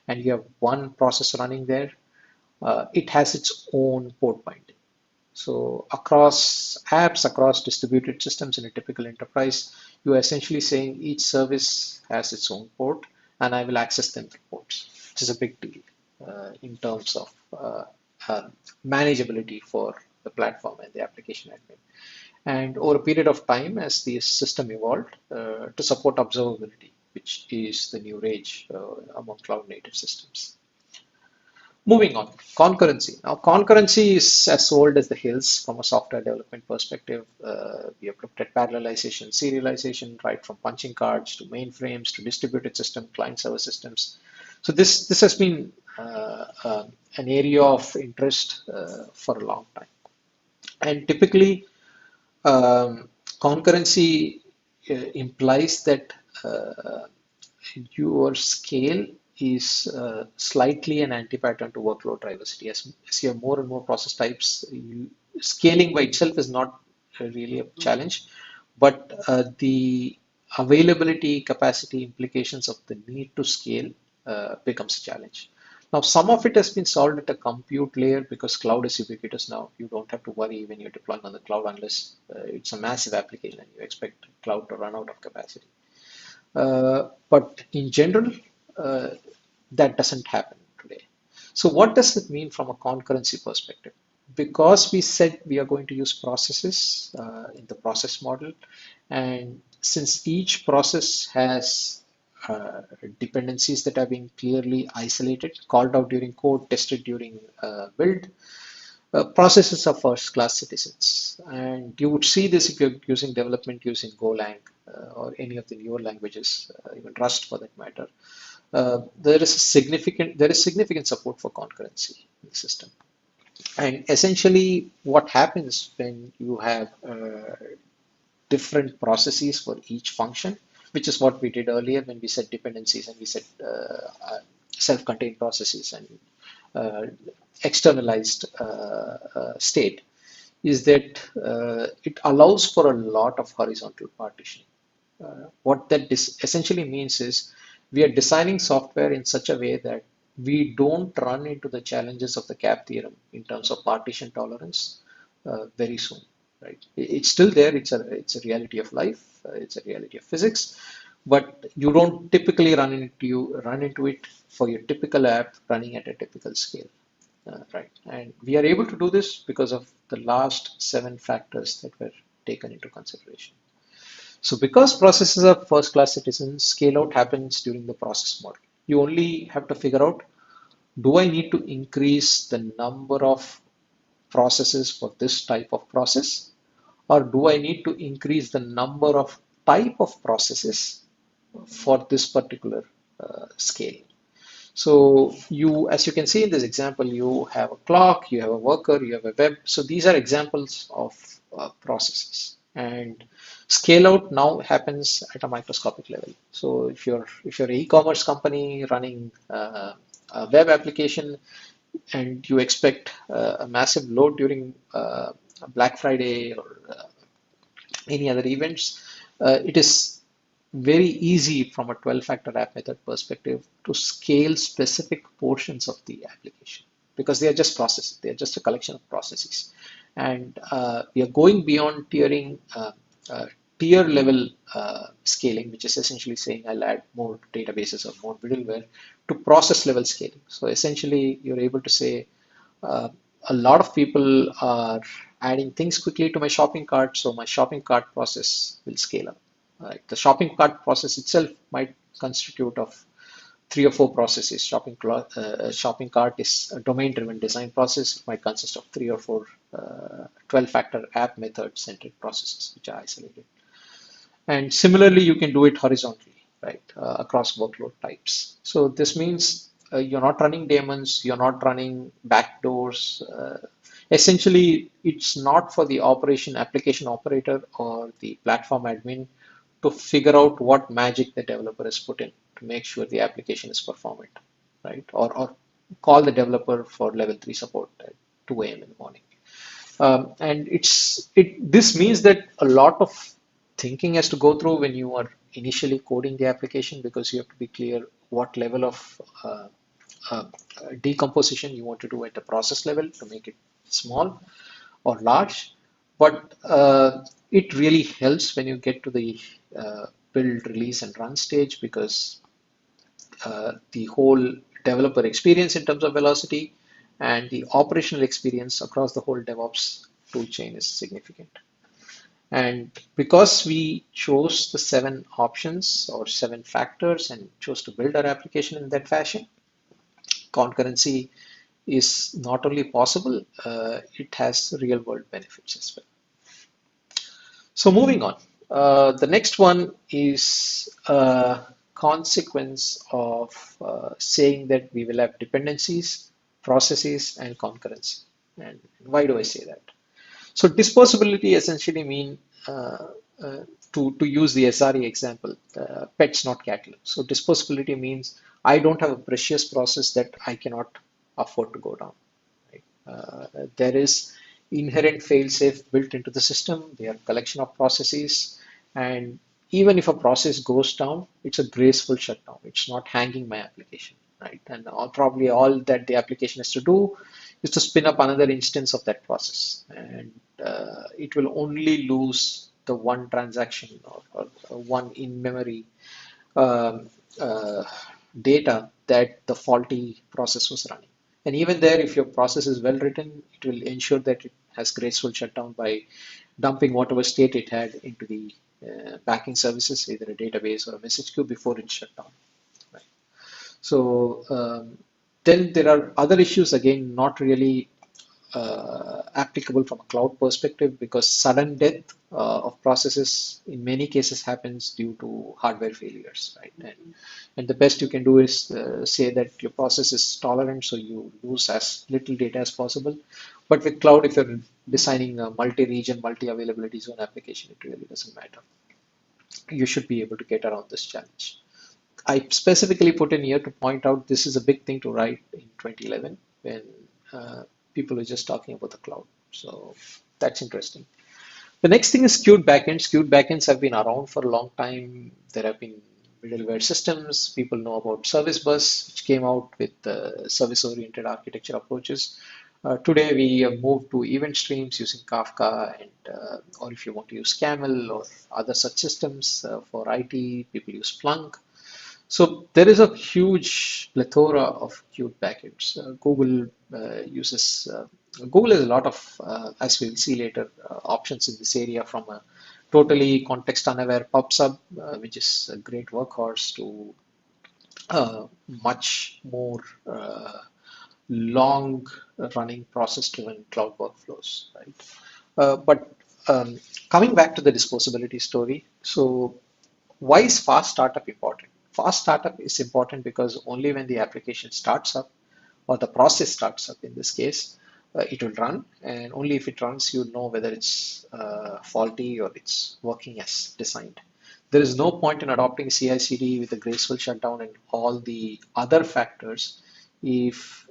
Speaker 2: and you have one process running there, it has its own port binding. So across apps, across distributed systems in a typical enterprise, you are essentially saying each service has its own port and I will access them through ports, which is a big deal in terms of manageability for the platform and the application admin. And over a period of time, as the system evolved to support observability, which is the new rage among cloud native systems. Moving on, concurrency. Now, concurrency is as old as the hills from a software development perspective. We have looked at parallelization, serialization, right from punching cards to mainframes to distributed system, client server systems. So this has been an area of interest for a long time. And typically, concurrency implies that your scale is slightly an anti-pattern to workload diversity. As you have more and more process types, scaling by itself is not really a challenge, but the availability, capacity implications of the need to scale becomes a challenge. Now, some of it has been solved at a compute layer because cloud is ubiquitous now. You don't have to worry when you're deploying on the cloud unless it's a massive application and you expect cloud to run out of capacity. But in general, uh, that doesn't happen today. So what does it mean from a concurrency perspective? Because we said we are going to use processes in the process model, and since each process has dependencies that are being clearly isolated, called out during code, tested during build, processes are first class citizens. And you would see this if you're using development using Golang or any of the newer languages, even Rust for that matter. There is significant support for concurrency in the system. And essentially, what happens when you have different processes for each function, which is what we did earlier when we said dependencies and we said self-contained processes and uh, externalized state, is that it allows for a lot of horizontal partitioning. What that essentially means is we are designing software in such a way that we don't run into the challenges of the CAP theorem in terms of partition tolerance very soon. Right? It's still there. It's a reality of life. It's a reality of physics, but you don't typically run into it for your typical app running at a typical scale. Right. And we are able to do this because of the last 7 factors that were taken into consideration. So because processes are first class citizens, scale out happens during the process model. You only have to figure out, do I need to increase the number of processes for this type of process, or do I need to increase the number of type of processes for this particular scale? So as you can see in this example, you have a clock, you have a worker, you have a web. So these are examples of processes. And scale out now happens at a microscopic level. So if you're an e-commerce company running a web application and you expect a massive load during Black Friday or any other events, it is very easy from a 12-factor app method perspective to scale specific portions of the application because they are just processes. They are just a collection of processes. And we are going beyond tier level scaling, which is essentially saying I'll add more databases or more middleware to process level scaling. So essentially, you're able to say, uh, a lot of people are adding things quickly to my shopping cart, so my shopping cart process will scale up. Right? The shopping cart process itself might constitute of 3 or 4 processes. Shopping cart is a domain-driven design process. It might consist of 3 or 4 12-factor app method-centric processes, which are isolated. And similarly, you can do it horizontally, right, across workload types. So this means you're not running daemons, you're not running backdoors. Essentially, it's not for the application operator or the platform admin to figure out what magic the developer has put in to make sure the application is performant, right? Or call the developer for level 3 support at 2 a.m. in the morning. And this means that a lot of thinking has to go through when you are initially coding the application because you have to be clear what level of uh, decomposition you want to do at the process level to make it small or large. But it really helps when you get to the build, release, and run stage because the whole developer experience in terms of velocity and the operational experience across the whole DevOps tool chain is significant. And because we chose the 7 options or 7 factors and chose to build our application in that fashion, concurrency is not only possible, it has real world benefits as well. So moving on, the next one is a consequence of saying that we will have dependencies, processes, and concurrency. And why do I say that? So disposability essentially to use the SRE example, pets not cattle. So disposability means I don't have a precious process that I cannot afford to go down. Right? There is inherent fail-safe built into the system. They are collection of processes, and even if a process goes down, it's a graceful shutdown. It's not hanging my application, right? And probably all that the application has to do is to spin up another instance of that process, and it will only lose the one transaction or one in-memory um, uh, data that the faulty process was running. And even there, if your process is well written, it will ensure that it has graceful shutdown by dumping whatever state it had into the backing services, either a database or a message queue before it shut down. Right? So then there are other issues, again, not really applicable from a cloud perspective, because sudden death of processes in many cases happens due to hardware failures, right? And the best you can do is say that your process is tolerant, so you lose as little data as possible. But with cloud, if you're designing a multi-region, multi-availability zone application, it really doesn't matter. You should be able to get around this challenge. I specifically put in here to point out this is a big thing to write in 2011 when uh, people are just talking about the cloud. So that's interesting. The next thing is skewed backends. Skewed backends have been around for a long time. There have been middleware systems. People know about service bus, which came out with service-oriented architecture approaches. Today, we have moved to event streams using Kafka, and or if you want to use Camel or other such systems for IT, people use Splunk. So there is a huge plethora of queued packets. Google uses Google has a lot of, as we'll see later, options in this area, from a totally context unaware PubSub, which is a great workhorse, to much more long running process driven cloud workflows, right? But coming back to the disposability story, so why is fast startup important? Fast startup is important because only when the application starts up, or the process starts up in this case, it will run, and only if it runs, you know whether it's faulty or it's working as designed. There is no point in adopting CI/CD with a graceful shutdown and all the other factors if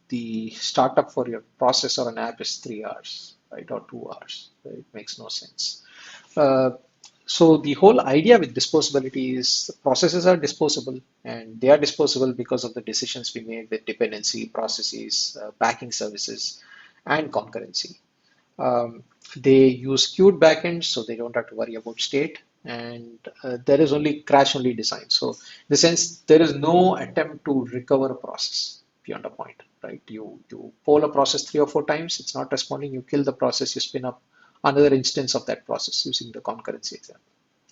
Speaker 2: the startup for your process or an app is 3 hours, right, or 2 hours. It makes no sense. Uh, so the whole idea with disposability is processes are disposable, and they are disposable because of the decisions we made with dependency, processes, backing services, and concurrency. Um, they use queued backends, so they don't have to worry about state, and there is only crash only design. So in the sense, there is no attempt to recover a process beyond a point, right? You poll a process 3 or 4 times, it's not responding, you kill the process, you spin up another instance of that process using the concurrency example.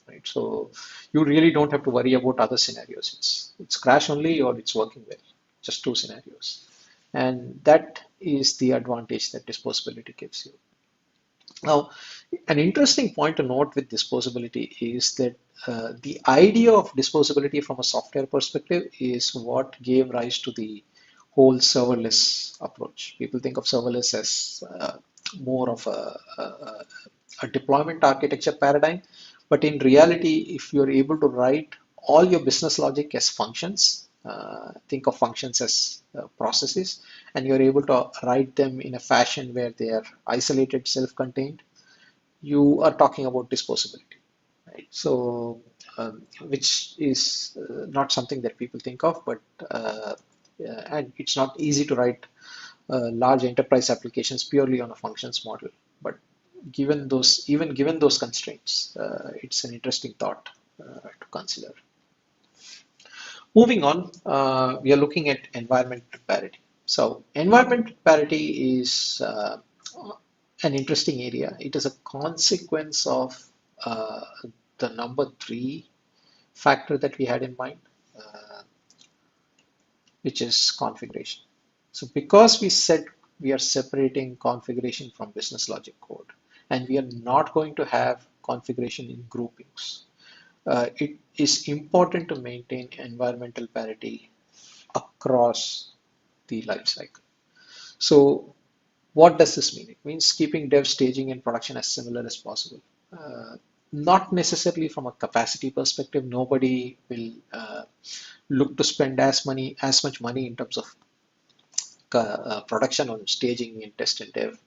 Speaker 2: Right, so you really don't have to worry about other scenarios. It's crash only or it's working well, just two scenarios, and that is the advantage that disposability gives you. Now, an interesting point to note with disposability is that the idea of disposability from a software perspective is what gave rise to the whole serverless approach. People think of serverless as more of a deployment architecture paradigm, but in reality, if you're able to write all your business logic as functions, think of functions as processes, and you're able to write them in a fashion where they are isolated, self-contained, you are talking about disposability, right? So, which is not something that people think of, but and it's not easy to write large enterprise applications purely on a functions model. But even given those constraints, it's an interesting thought to consider. Moving on, we are looking at environment parity. So environment parity is an interesting area. It is a consequence of uh, the number three factor that we had in mind, uh, which is configuration. So because we said we are separating configuration from business logic code, and we are not going to have configuration in groupings, it is important to maintain environmental parity across the life cycle. So what does this mean? It means keeping dev, staging, and production as similar as possible. Uh, not necessarily from a capacity perspective. Nobody will look to spend as much money in terms of production on staging in test and dev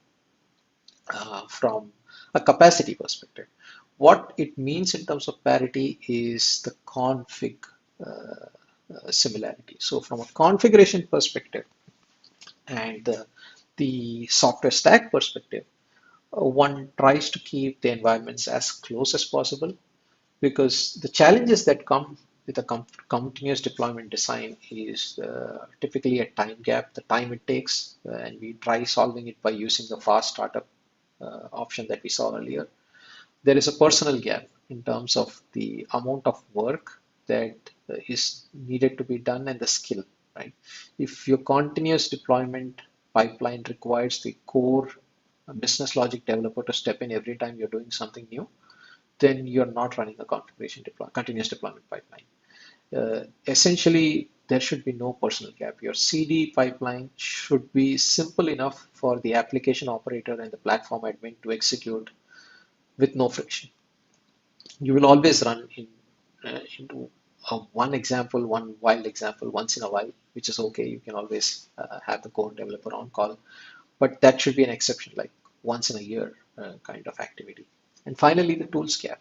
Speaker 2: from a capacity perspective. What it means in terms of parity is the config similarity. So from a configuration perspective and the software stack perspective, one tries to keep the environments as close as possible, because the challenges that come with a continuous deployment design is typically a time gap, the time it takes, and we try solving it by using the fast startup option that we saw earlier. There is a personal gap in terms of the amount of work that is needed to be done and the skill, right? If your continuous deployment pipeline requires the core business logic developer to step in every time you're doing something new, then you're not running a continuous deployment pipeline. Essentially, there should be no personal gap. Your CD pipeline should be simple enough for the application operator and the platform admin to execute with no friction. You will always run into one wild example once in a while, which is okay. You can always have the core developer on call, but that should be an exception, like once in a year kind of activity. And finally, the tools gap.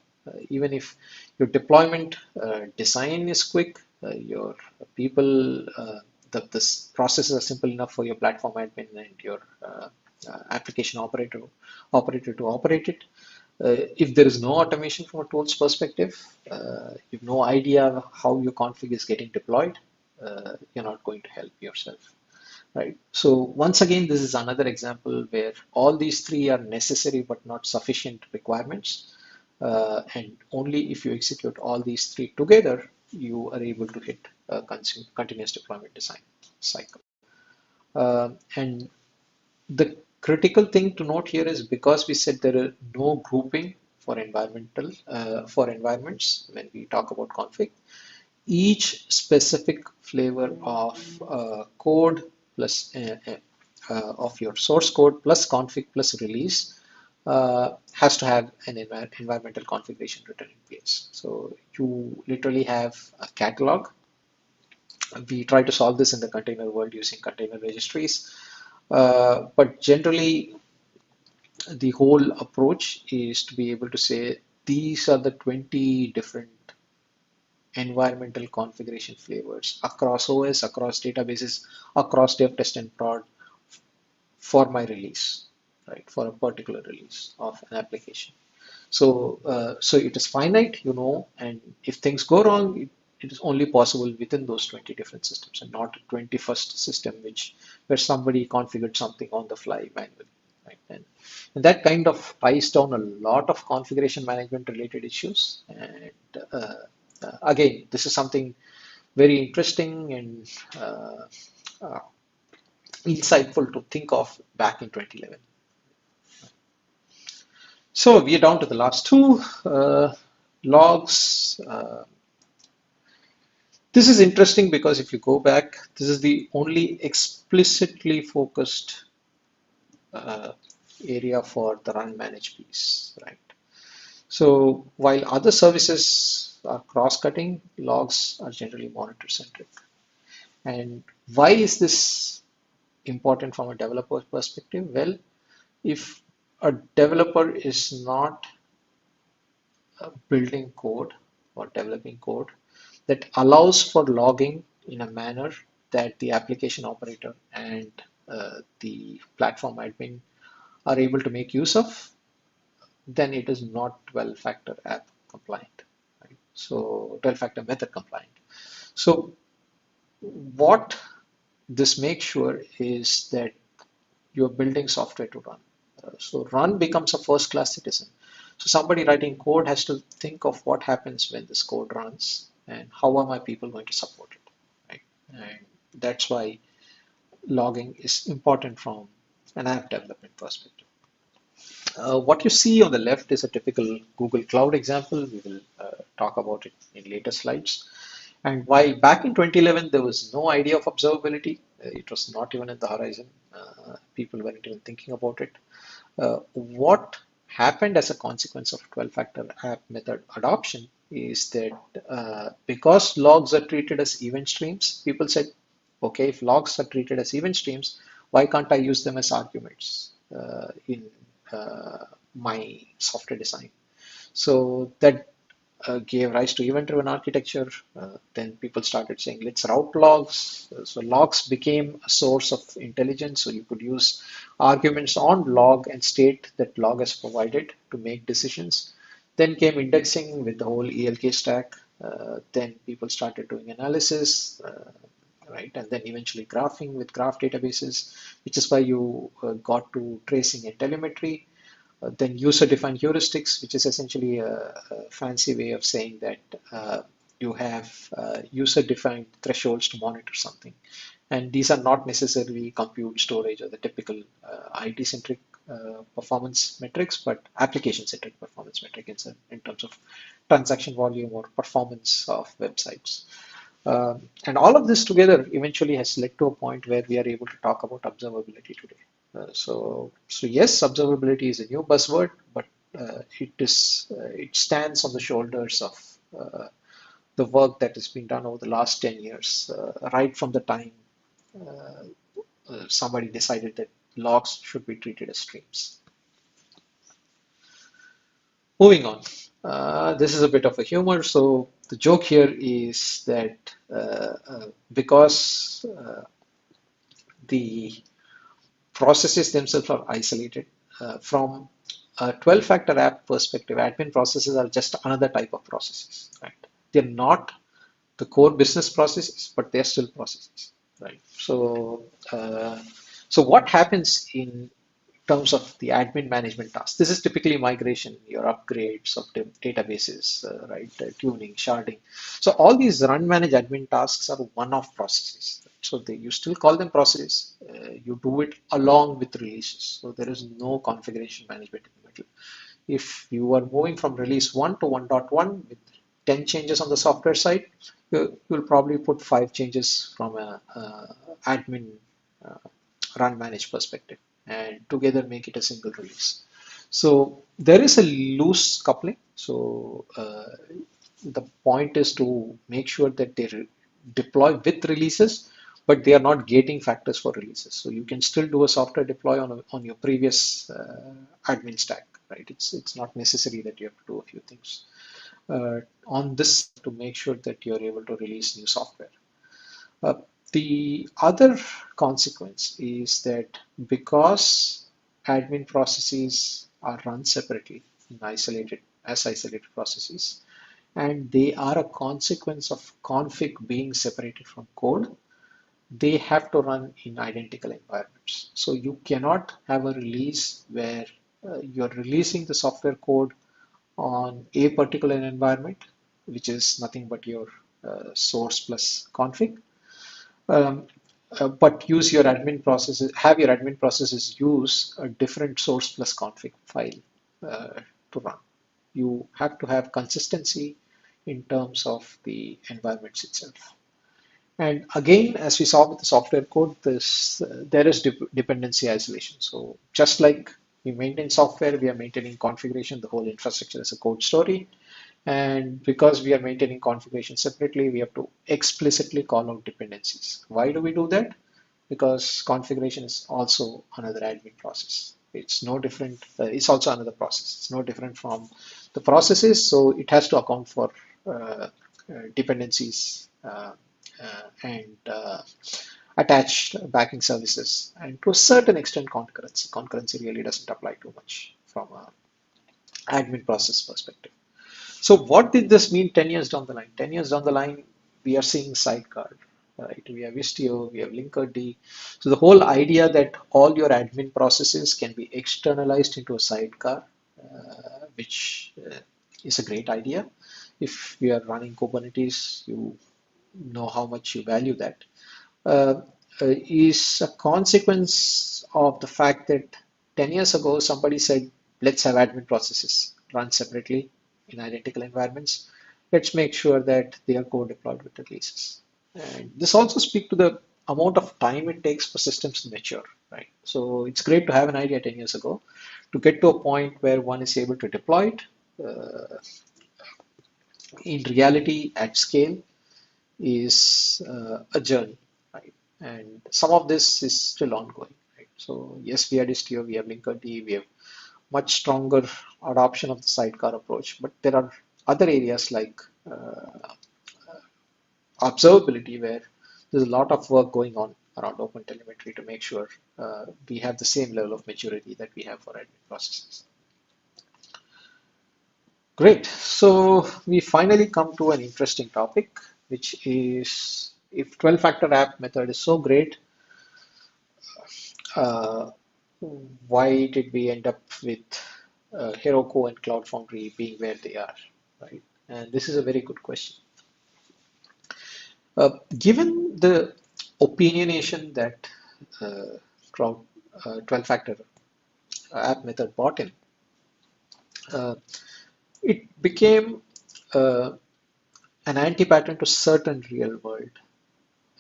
Speaker 2: Even if your deployment design is quick, your people, the processes are simple enough for your platform admin and your application operator to operate it. If there is no automation from a tools perspective, you have no idea how your config is getting deployed, you're not going to help yourself. Right. So once again, this is another example where all these three are necessary but not sufficient requirements. And only if you execute all these three together, you are able to hit a continuous deployment design cycle. And the critical thing to note here is, because we said there are no grouping for environments when we talk about config, each specific flavor of code plus of your source code plus config plus release has to have an environmental configuration written in place. So you literally have a catalog. We try to solve this in the container world using container registries, but generally the whole approach is to be able to say these are the 20 different environmental configuration flavors across OS, across databases, across dev, test, and prod for my release, right? For a particular release of an application. So, so it is finite, and if things go wrong, it is only possible within those 20 different systems, and not a 21st system where somebody configured something on the fly manually, right? And that kind of ties down a lot of configuration management related issues. And again, this is something very interesting and insightful to think of back in 2011. So we are down to the last two, logs. This is interesting because if you go back, this is the only explicitly focused area for the run manage piece, right? So while other services are cross-cutting, logs are generally monitor-centric. And why is this important from a developer perspective? Well, if a developer is not building code or developing code that allows for logging in a manner that the application operator and the platform admin are able to make use of, then it is not 12-factor app compliant, right? So 12-factor method compliant. So what this makes sure is that you're building software to run. So run becomes a first-class citizen. So somebody writing code has to think of what happens when this code runs and how are my people going to support it, right? And that's why logging is important from an app development perspective. What you see on the left is a typical Google Cloud example. We will talk about it in later slides. And while back in 2011, there was no idea of observability, it was not even in the horizon. People weren't even thinking about it. What happened as a consequence of 12-factor app method adoption is that because logs are treated as event streams, people said, okay, if logs are treated as event streams, why can't I use them as arguments in my software design? So that gave rise to event-driven architecture. Then people started saying, let's route logs. So logs became a source of intelligence. So you could use arguments on log and state that log has provided to make decisions. Then came indexing with the whole ELK stack. Then people started doing analysis, right? And then eventually graphing with graph databases, which is why you got to tracing and telemetry. Then user-defined heuristics, which is essentially a fancy way of saying that you have user-defined thresholds to monitor something. And these are not necessarily compute, storage, or the typical IT-centric performance metrics, but application-centric performance metric in terms of transaction volume or performance of websites. And all of this together eventually has led to a point where we are able to talk about observability today. So yes, observability is a new buzzword, but it stands on the shoulders of the work that has been done over the last 10 years, right from the time somebody decided that logs should be treated as streams. Moving on. This is a bit of a humor. So the joke here is that because the processes themselves are isolated from a 12-factor app perspective, admin processes are just another type of processes, right? They're not the core business processes, but they're still processes, right? So what happens in terms of the admin management tasks? This is typically migration, your upgrades of databases, right? Tuning, sharding. So all these run, manage, admin tasks are one-off processes. So you still call them processes. You do it along with releases. So there is no configuration management in the middle. If you are moving from release 1 to 1.1 with 10 changes on the software side, you'll probably put 5 changes from a admin run manage perspective and together make it a single release. So there is a loose coupling. So the point is to make sure that they deploy with releases, but they are not gating factors for releases. So you can still do a software deploy on your previous admin stack, right? It's not necessary that you have to do a few things on this to make sure that you're able to release new software. The other consequence is that because admin processes are run separately in isolated processes, and they are a consequence of config being separated from code, they have to run in identical environments. So you cannot have a release where you're releasing the software code on a particular environment, which is nothing but your source plus config, um, but use your admin processes, have your admin processes use a different source plus config file to run. You have to have consistency in terms of the environments itself. And again, as we saw with the software code, there is dependency isolation. So just like we maintain software, we are maintaining configuration, the whole infrastructure is a code story. And because we are maintaining configuration separately, we have to explicitly call out dependencies. Why do we do that? Because configuration is also another admin process. It's no different. It's also another process. It's no different from the processes. So it has to account for dependencies and attached backing services, and to a certain extent concurrency. Concurrency really doesn't apply too much from an admin process perspective. So what did this mean 10 years down the line? 10 years down the line, we are seeing sidecar, right? We have Istio, we have Linkerd. So the whole idea that all your admin processes can be externalized into a sidecar, which is a great idea. If we are running Kubernetes, you know how much you value that. Is a consequence of the fact that 10 years ago, somebody said, let's have admin processes run separately in identical environments. Let's make sure that they are co-deployed with releases. And this also speaks to the amount of time it takes for systems to mature, right? So it's great to have an idea 10 years ago, to get to a point where one is able to deploy it in reality at scale is a journey, right? And some of this is still ongoing, right? So yes, we had Istio, we have Linkerd, we have much stronger adoption of the sidecar approach, but there are other areas like observability where there's a lot of work going on around open telemetry to make sure we have the same level of maturity that we have for admin processes. Great. So we finally come to an interesting topic, which is if 12-factor app method is so great, uh, why did we end up with Heroku and Cloud Foundry being where they are, right? And this is a very good question. Given the opinionation that uh, Cloud 12-factor app method brought in, uh, it became uh, an anti-pattern to certain real-world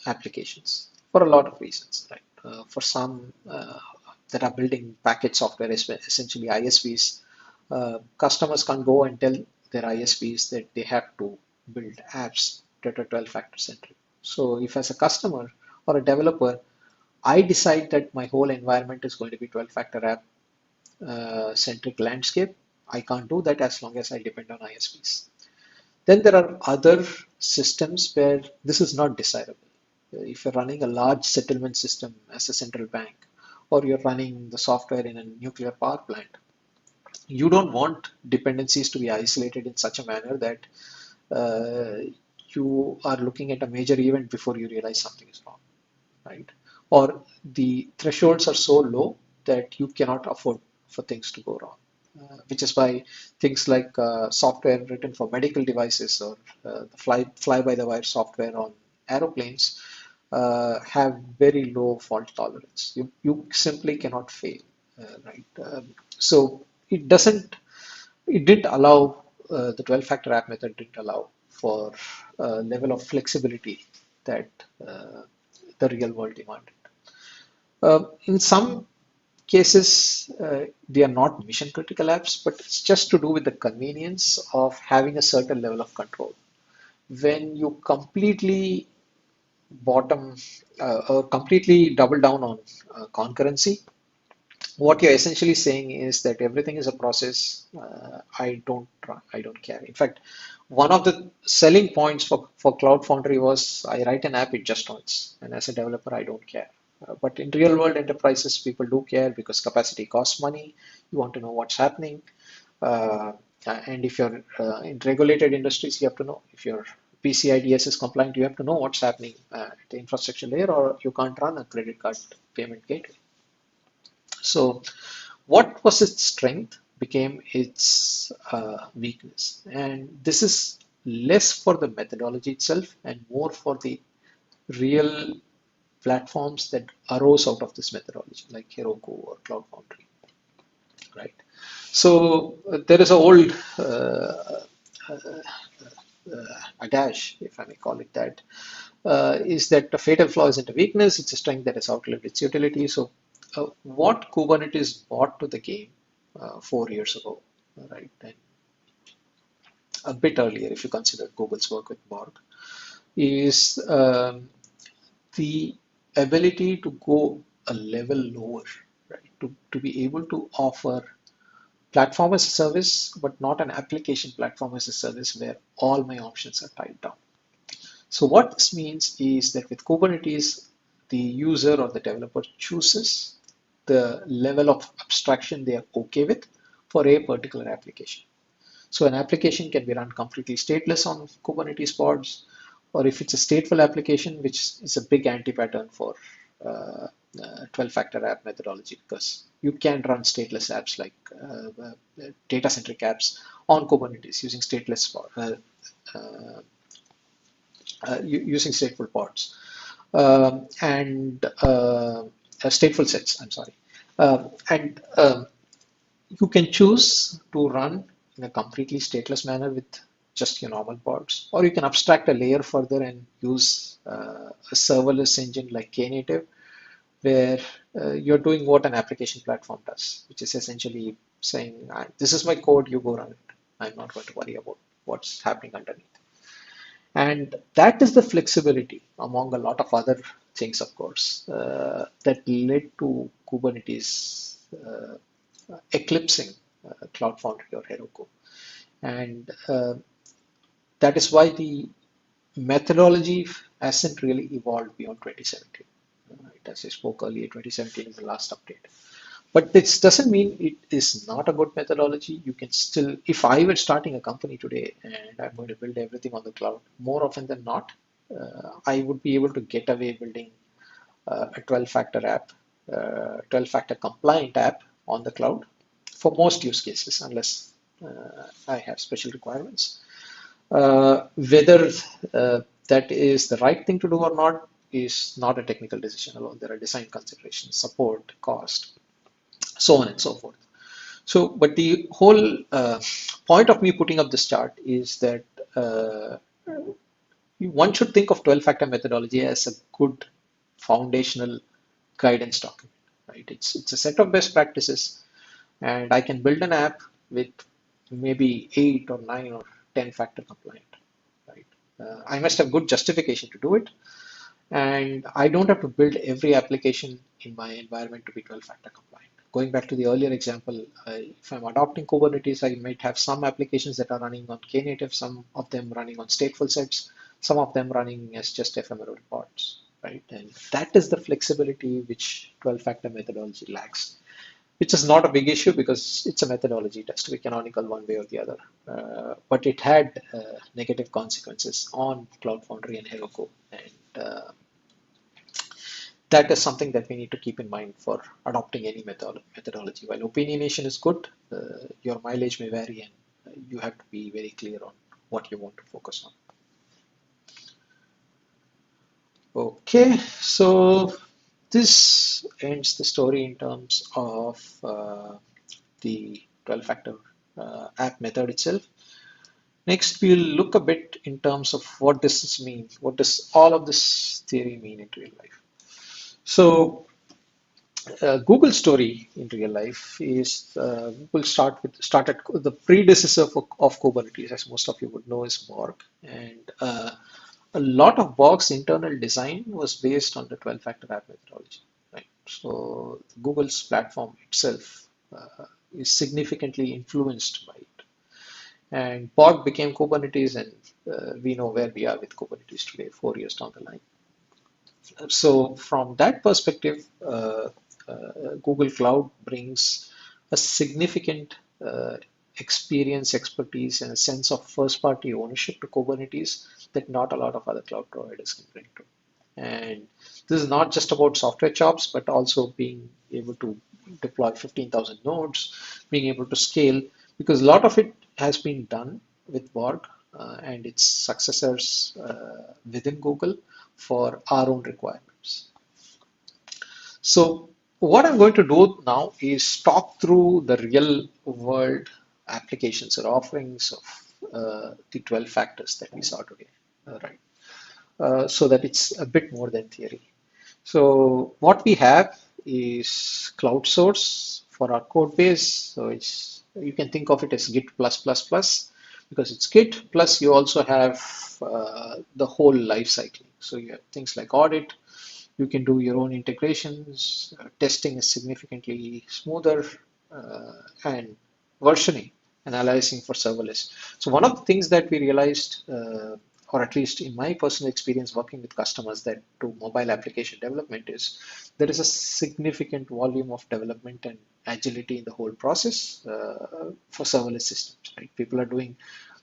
Speaker 2: applications for a lot of reasons, right? For some that are building package software, essentially ISVs, customers can't go and tell their ISVs that they have to build apps that are 12-factor centric. So if as a customer or a developer, I decide that my whole environment is going to be 12-factor app centric landscape, I can't do that as long as I depend on ISVs. Then there are other systems where this is not desirable. If you're running a large settlement system as a central bank, or you're running the software in a nuclear power plant, you don't want dependencies to be isolated in such a manner that uh, you are looking at a major event before you realize something is wrong, right? Or the thresholds are so low that you cannot afford for things to go wrong. Which is why things like software written for medical devices or the fly-by-the-wire software on aeroplanes have very low fault tolerance. You simply cannot fail, right? So it didn't allow, the 12-factor app method didn't allow for a level of flexibility that uh, the real world demanded. In some cases, they are not mission critical apps, but it's just to do with the convenience of having a certain level of control. When you completely bottom or completely double down on concurrency, what you're essentially saying is that everything is a process. I don't care. In fact, one of the selling points for Cloud Foundry was I write an app, it just runs, and as a developer, I don't care. But in real world enterprises, people do care because capacity costs money. You want to know what's happening. Uh, and if you're in regulated industries, you have to know. If your PCI DSS compliant, you have to know what's happening at the infrastructure layer, or you can't run a credit card payment gateway. So, what was its strength became its weakness. And this is less for the methodology itself and more for the real platforms that arose out of this methodology, like Heroku or Cloud Foundry, right? So there is an old adage, if I may call it that, is that a fatal flaw isn't a weakness, it's a strength that has outlived its utility. So what Kubernetes brought to the game 4 years ago, right, and a bit earlier, if you consider Google's work with Borg, is the ability to go a level lower, right? To be able to offer platform as a service, but not an application platform as a service where all my options are tied down. So what this means is that with Kubernetes, the user or the developer chooses the level of abstraction they are okay with for a particular application. So an application can be run completely stateless on Kubernetes pods, or if it's a stateful application, which is a big anti-pattern for 12-factor app methodology, because you can run stateless apps like data-centric apps on Kubernetes using using stateful pods and stateful sets. I'm sorry, and you can choose to run in a completely stateless manner with just your normal pods, or you can abstract a layer further and use a serverless engine like Knative, where you're doing what an application platform does, which is essentially saying, this is my code, you go run it. I'm not going to worry about what's happening underneath. And that is the flexibility among a lot of other things, of course, that led to Kubernetes eclipsing Cloud Foundry or Heroku. And that is why the methodology hasn't really evolved beyond 2017. Right? As I spoke earlier, 2017 is the last update. But this doesn't mean it is not a good methodology. You can still, if I were starting a company today and I'm going to build everything on the cloud, more often than not, I would be able to get away building a 12-factor app, 12-factor compliant app on the cloud for most use cases, unless I have special requirements. Whether that is the right thing to do or not is not a technical decision alone. There are design considerations, support, cost, so on and so forth. So, but the whole point of me putting up this chart is that one should think of 12-factor methodology as a good foundational guidance document, right? It's a set of best practices, and I can build an app with maybe 8 or 9 or 10-factor compliant, right? I must have good justification to do it, and I don't have to build every application in my environment to be 12-factor compliant. Going back to the earlier example, if I'm adopting Kubernetes, I might have some applications that are running on Knative, some of them running on stateful sets, some of them running as just ephemeral pods, right? And that is the flexibility which 12-factor methodology lacks, which is not a big issue because it's a methodology. It has to be canonical one way or the other. But it had negative consequences on Cloud Foundry and Heroku. And that is something that we need to keep in mind for adopting any methodology. While opinionation is good, your mileage may vary, and you have to be very clear on what you want to focus on. Okay, so this ends the story in terms of the 12-factor app method itself. Next, we'll look a bit in terms of what this means. What does all of this theory mean in real life? So, Google's story in real life is Google started the predecessor of Kubernetes, as most of you would know, is Borg, and a lot of Borg's internal design was based on the 12-factor app methodology. Right? So Google's platform itself is significantly influenced by it. And Borg became Kubernetes, and we know where we are with Kubernetes today, 4 years down the line. So from that perspective, Google Cloud brings a significant experience, expertise, and a sense of first-party ownership to Kubernetes that not a lot of other cloud providers can bring to. And this is not just about software chops, but also being able to deploy 15,000 nodes, being able to scale, because a lot of it has been done with Borg and its successors within Google for our own requirements. So what I'm going to do now is talk through the real world applications or offerings of the 12 factors that we saw today, right? So that it's a bit more than theory. So what we have is cloud source for our code base. So it's, you can think of it as Git plus plus plus because it's Git, plus you also have the whole life cycle. So you have things like audit, you can do your own integrations, testing is significantly smoother, and versioning, analyzing for serverless. So one of the things that we realized, or at least in my personal experience working with customers that do mobile application development, is there is a significant volume of development and agility in the whole process for serverless systems. Right? People are doing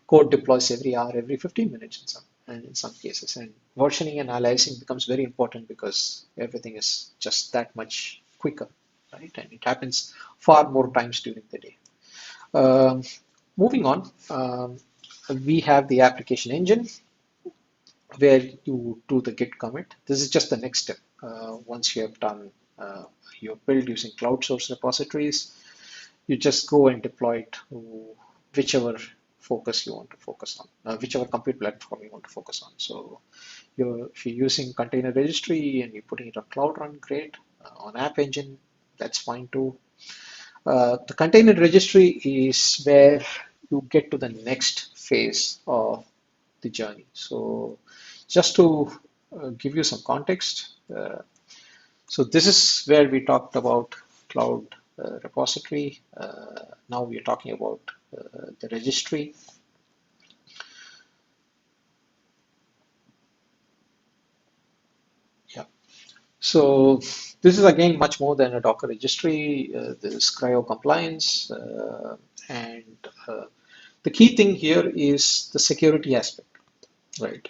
Speaker 2: code deploys every hour, every 15 minutes in some cases. And versioning and analyzing becomes very important because everything is just that much quicker, right? And it happens far more times during the day. Moving on, we have the application engine where you do the git commit. This is just the next step. Once you have done your build using cloud source repositories, you just go and deploy it to whichever focus you want to focus on, whichever compute platform you want to focus on. So if you're using container registry and you're putting it on Cloud Run, great. on App Engine, that's fine too. The container registry is where you get to the next phase of the journey. So just to give you some context, so this is where we talked about cloud repository. Now we are talking about the registry. Yeah. So this is again much more than a Docker registry. There's cryo compliance, and uh, the key thing here is the security aspect, right?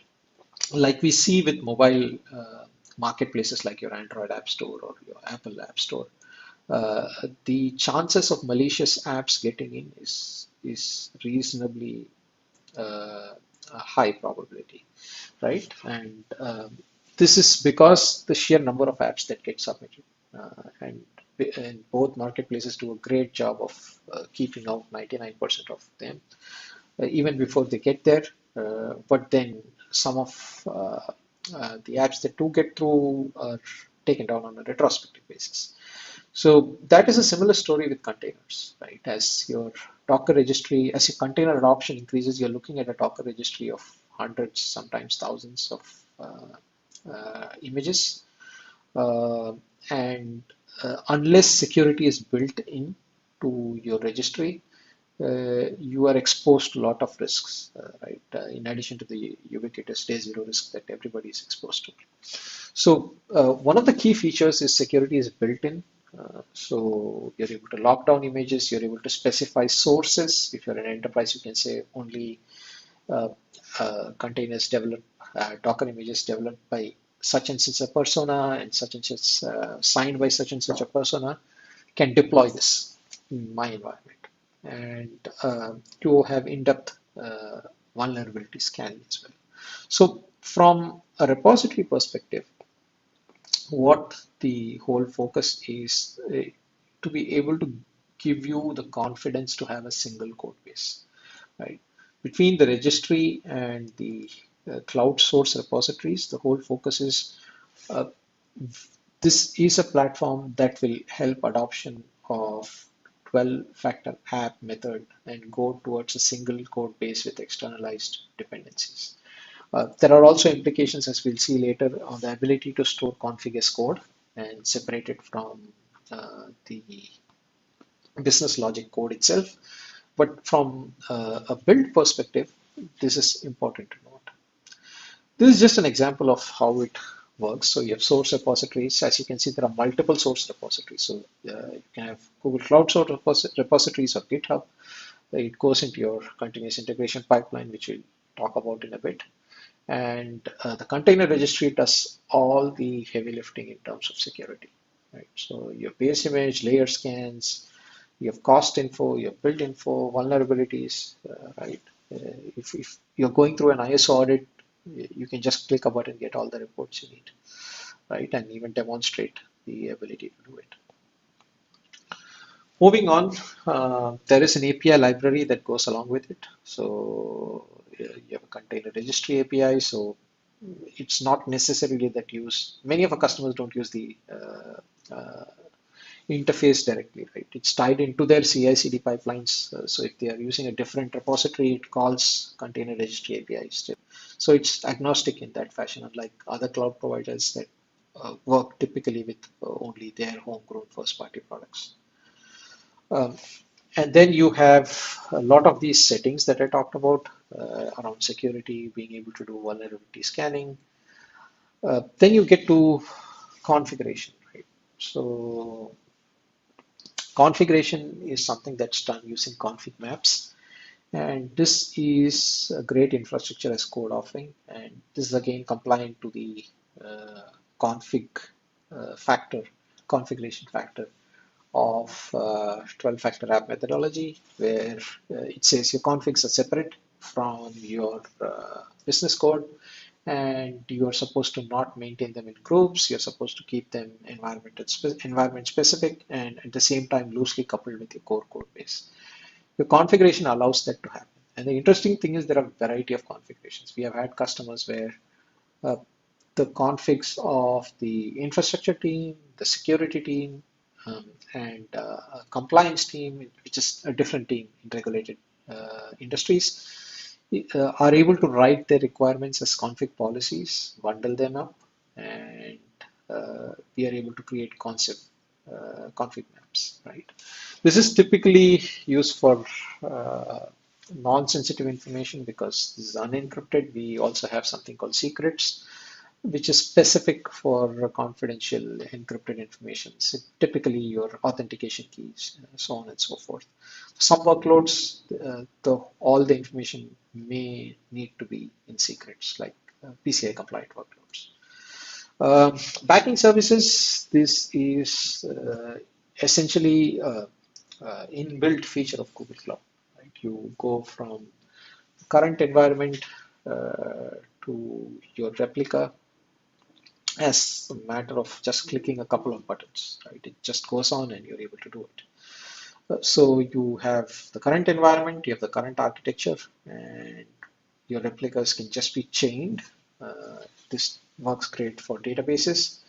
Speaker 2: Like we see with mobile marketplaces like your Android App Store or your Apple App Store, the chances of malicious apps getting in is reasonably a high probability, right? And this is because the sheer number of apps that get submitted, and both marketplaces do a great job of keeping out 99% of them even before they get there. But then some of the apps that do get through are taken down on a retrospective basis. So that is a similar story with containers, right? As your Docker registry, as your container adoption increases, you're looking at a Docker registry of hundreds, sometimes thousands of images. Uh, and unless security is built in to your registry, you are exposed to a lot of risks, right? In addition to the ubiquitous day zero risk that everybody is exposed to. So one of the key features is security is built in. So you're able to lock down images, you're able to specify sources. If you're an enterprise, you can say only uh, containers developed, Docker images developed by such and such a persona and such signed by such and such a persona can deploy this in my environment. And to have in-depth vulnerability scanning as well. So from a repository perspective, what the whole focus is to be able to give you the confidence to have a single code base, right? Between the registry and the cloud source repositories, the whole focus is uh, this is a platform that will help adoption of 12-factor app method and go towards a single code base with externalized dependencies. There are also implications, as we'll see later, on the ability to store config as code and separate it from the business logic code itself. But from a build perspective, this is important to note. This is just an example of how it works. So you have source repositories. As you can see, there are multiple source repositories. So you can have Google Cloud Source repositories or GitHub. It goes into your continuous integration pipeline, which we'll talk about in a bit. And the container registry does all the heavy lifting in terms of security, right? So your base image, layer scans, you have cost info, you have build info, vulnerabilities, right? If you're going through an ISO audit, you can just click a button, get all the reports you need, right? And even demonstrate the ability to do it. Moving on, there is an API library that goes along with it. So you have a container registry API. So it's not necessarily that many of our customers don't use the interface directly, right? It's tied into their CI/CD pipelines. So if they are using a different repository, it calls container registry API still. So it's agnostic in that fashion, unlike other cloud providers that work typically with only their homegrown first-party products. Um, and then you have a lot of these settings that I talked about around security, being able to do vulnerability scanning. Then you get to configuration, right? So configuration is something that's done using config maps. And this is a great infrastructure as code offering. And this is again compliant to the config factor, configuration factor of 12-factor app methodology, where it says your configs are separate from your business code, and you are supposed to not maintain them in groups. You're supposed to keep them environment specific and at the same time loosely coupled with your core code base. Your configuration allows that to happen. And the interesting thing is there are a variety of configurations. We have had customers where uh, the configs of the infrastructure team, the security team, and a compliance team, which is a different team in regulated industries, are able to write their requirements as config policies, bundle them up, and we are able to create concept config maps, right? This is typically used for non-sensitive information because this is unencrypted. We also have something called secrets, which is specific for confidential encrypted information. So typically your authentication keys, so on and so forth. Some workloads, all the information may need to be in secrets, like PCI compliant workloads. Backing services, this is essentially inbuilt feature of Google Cloud. Right? You go from current environment to your replica as a matter of just clicking a couple of buttons. Right? It just goes on and you're able to do it. So you have the current environment, you have the current architecture, and your replicas can just be chained. This works great for databases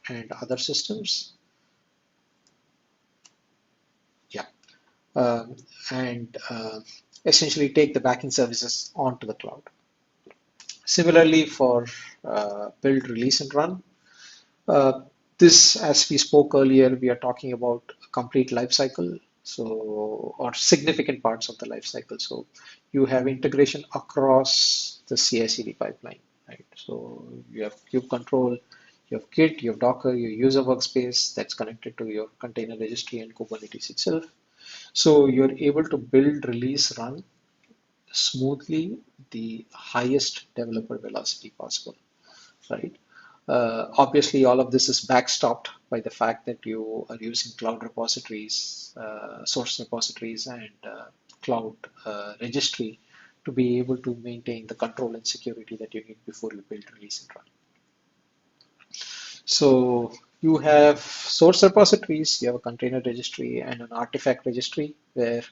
Speaker 2: and other systems. Yeah. Um, and essentially take the backing services onto the cloud. Similarly, for build, release, and run, uh, this, as we spoke earlier, we are talking about a complete life cycle, so or significant parts of the life cycle. So you have integration across the CI/CD pipeline, right? So you have kube control, you have Git, you have Docker, your user workspace that's connected to your container registry and Kubernetes itself. So you're able to build, release, run smoothly the highest developer velocity possible, right? Obviously, all of this is backstopped by the fact that you are using cloud repositories, source repositories, and cloud registry to be able to maintain the control and security that you need before you build, release, and run. So you have source repositories, you have a container registry and an artifact registry where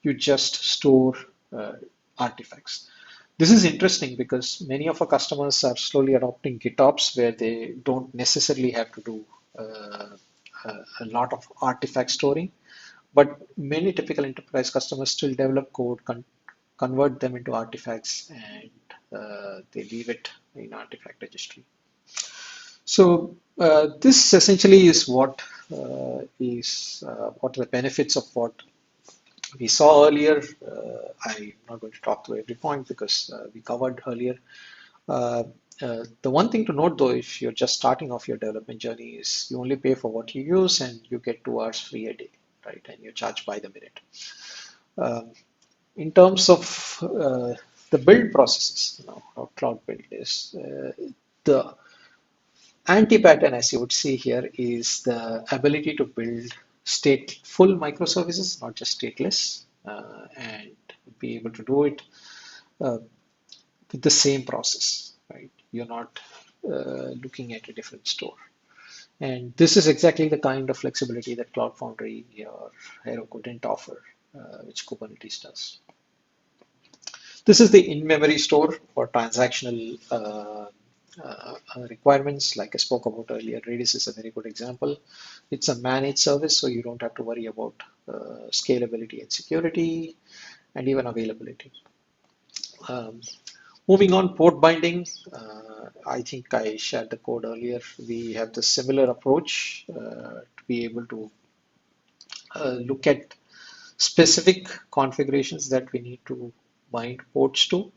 Speaker 2: you just store uh, artifacts. This is interesting because many of our customers are slowly adopting GitOps where they don't necessarily have to do a lot of artifact storing, but many typical enterprise customers still develop code, convert them into artifacts, and they leave it in artifact registry. So this essentially is what are the benefits of what we saw earlier. I'm not going to talk through every point because we covered earlier. Uh, the one thing to note though, if you're just starting off your development journey, is you only pay for what you use and you get 2 hours free a day, right? And you're charged by the minute. Um, in terms of the build processes, how cloud build is, the anti-pattern, as you would see here, is the ability to build stateful microservices, not just stateless, and be able to do it uh, with the same process, right? You're not looking at a different store. And this is exactly the kind of flexibility that Cloud Foundry or Heroku didn't offer, which Kubernetes does. This is the in-memory store for transactional requirements, like I spoke about earlier. Redis is a very good example. It's a managed service, so you don't have to worry about scalability and security and even availability. Um, Moving on, port binding. I think I shared the code earlier. We have the similar approach to be able to look at specific configurations that we need to bind ports to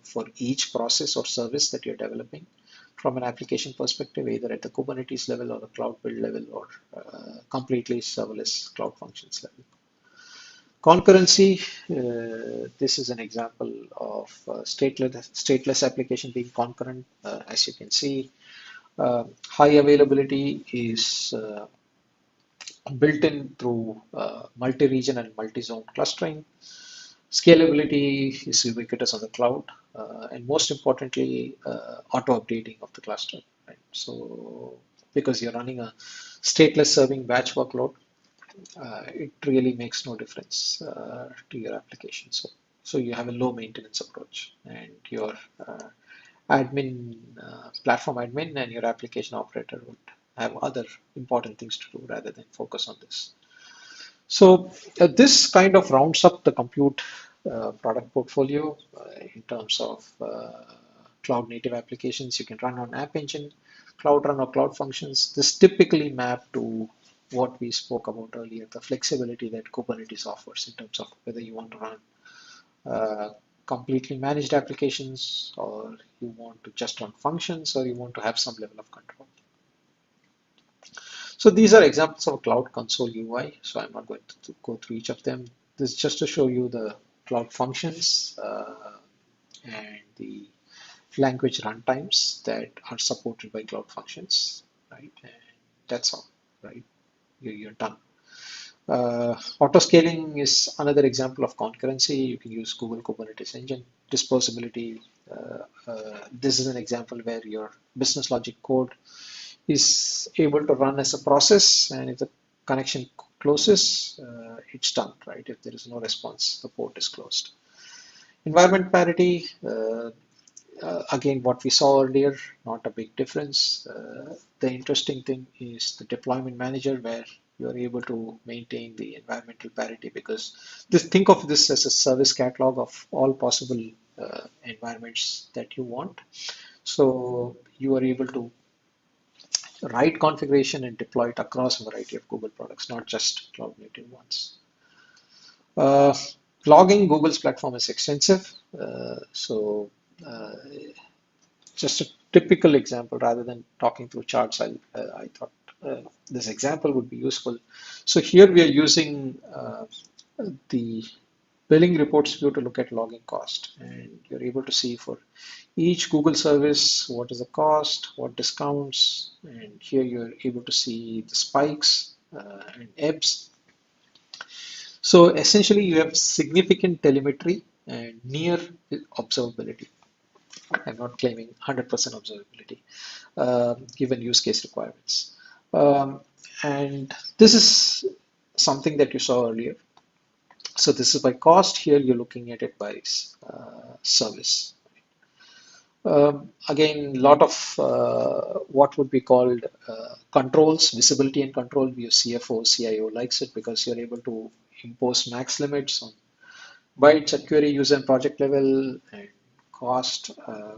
Speaker 2: for each process or service that you're developing from an application perspective, either at the Kubernetes level or the cloud build level or completely serverless cloud functions level. Concurrency, this is an example of stateless application being concurrent. As you can see, high availability is built in through multi-region and multi-zone clustering. Scalability is ubiquitous on the cloud, and most importantly, auto-updating of the cluster. Right? So, because you're running a stateless serving batch workload, it really makes no difference to your application. So you have a low maintenance approach, and your admin, platform admin, and your application operator would have other important things to do rather than focus on this. So this kind of rounds up the compute product portfolio in terms of cloud native applications you can run on App Engine, Cloud Run or Cloud Functions. This typically map to what we spoke about earlier, the flexibility that Kubernetes offers in terms of whether you want to run completely managed applications, or you want to just run functions, or you want to have some level of control. So these are examples of Cloud Console UI. So I'm not going to go through each of them. This is just to show you the cloud functions and the language runtimes that are supported by cloud functions, right? And that's all, right? You're done. Auto-scaling is another example of concurrency. You can use Google Kubernetes Engine. Disposability, this is an example where your business logic code is able to run as a process, and if the connection closes, it's done, right? If there is no response, the port is closed. Environment parity, again, what we saw earlier, not a big difference. The interesting thing is the deployment manager, where you're able to maintain the environmental parity, because think of this as a service catalog of all possible environments that you want. So you are able to write configuration and deploy it across a variety of Google products, not just cloud native ones. Uh, Logging, Google's platform is extensive. Just a typical example, rather than talking through charts, I thought this example would be useful. So here we are using the billing reports view to look at logging cost, and you're able to see for each Google service what is the cost, what discounts, and here you're able to see the spikes and ebbs. So essentially you have significant telemetry and near observability. I'm not claiming 100% observability given use case requirements. And this is something that you saw earlier. So this is by cost. Here you're looking at it by service. Again, a lot of what would be called controls, visibility and control. Your CFO, CIO likes it because you're able to impose max limits on bytes at query, user, and project level, and cost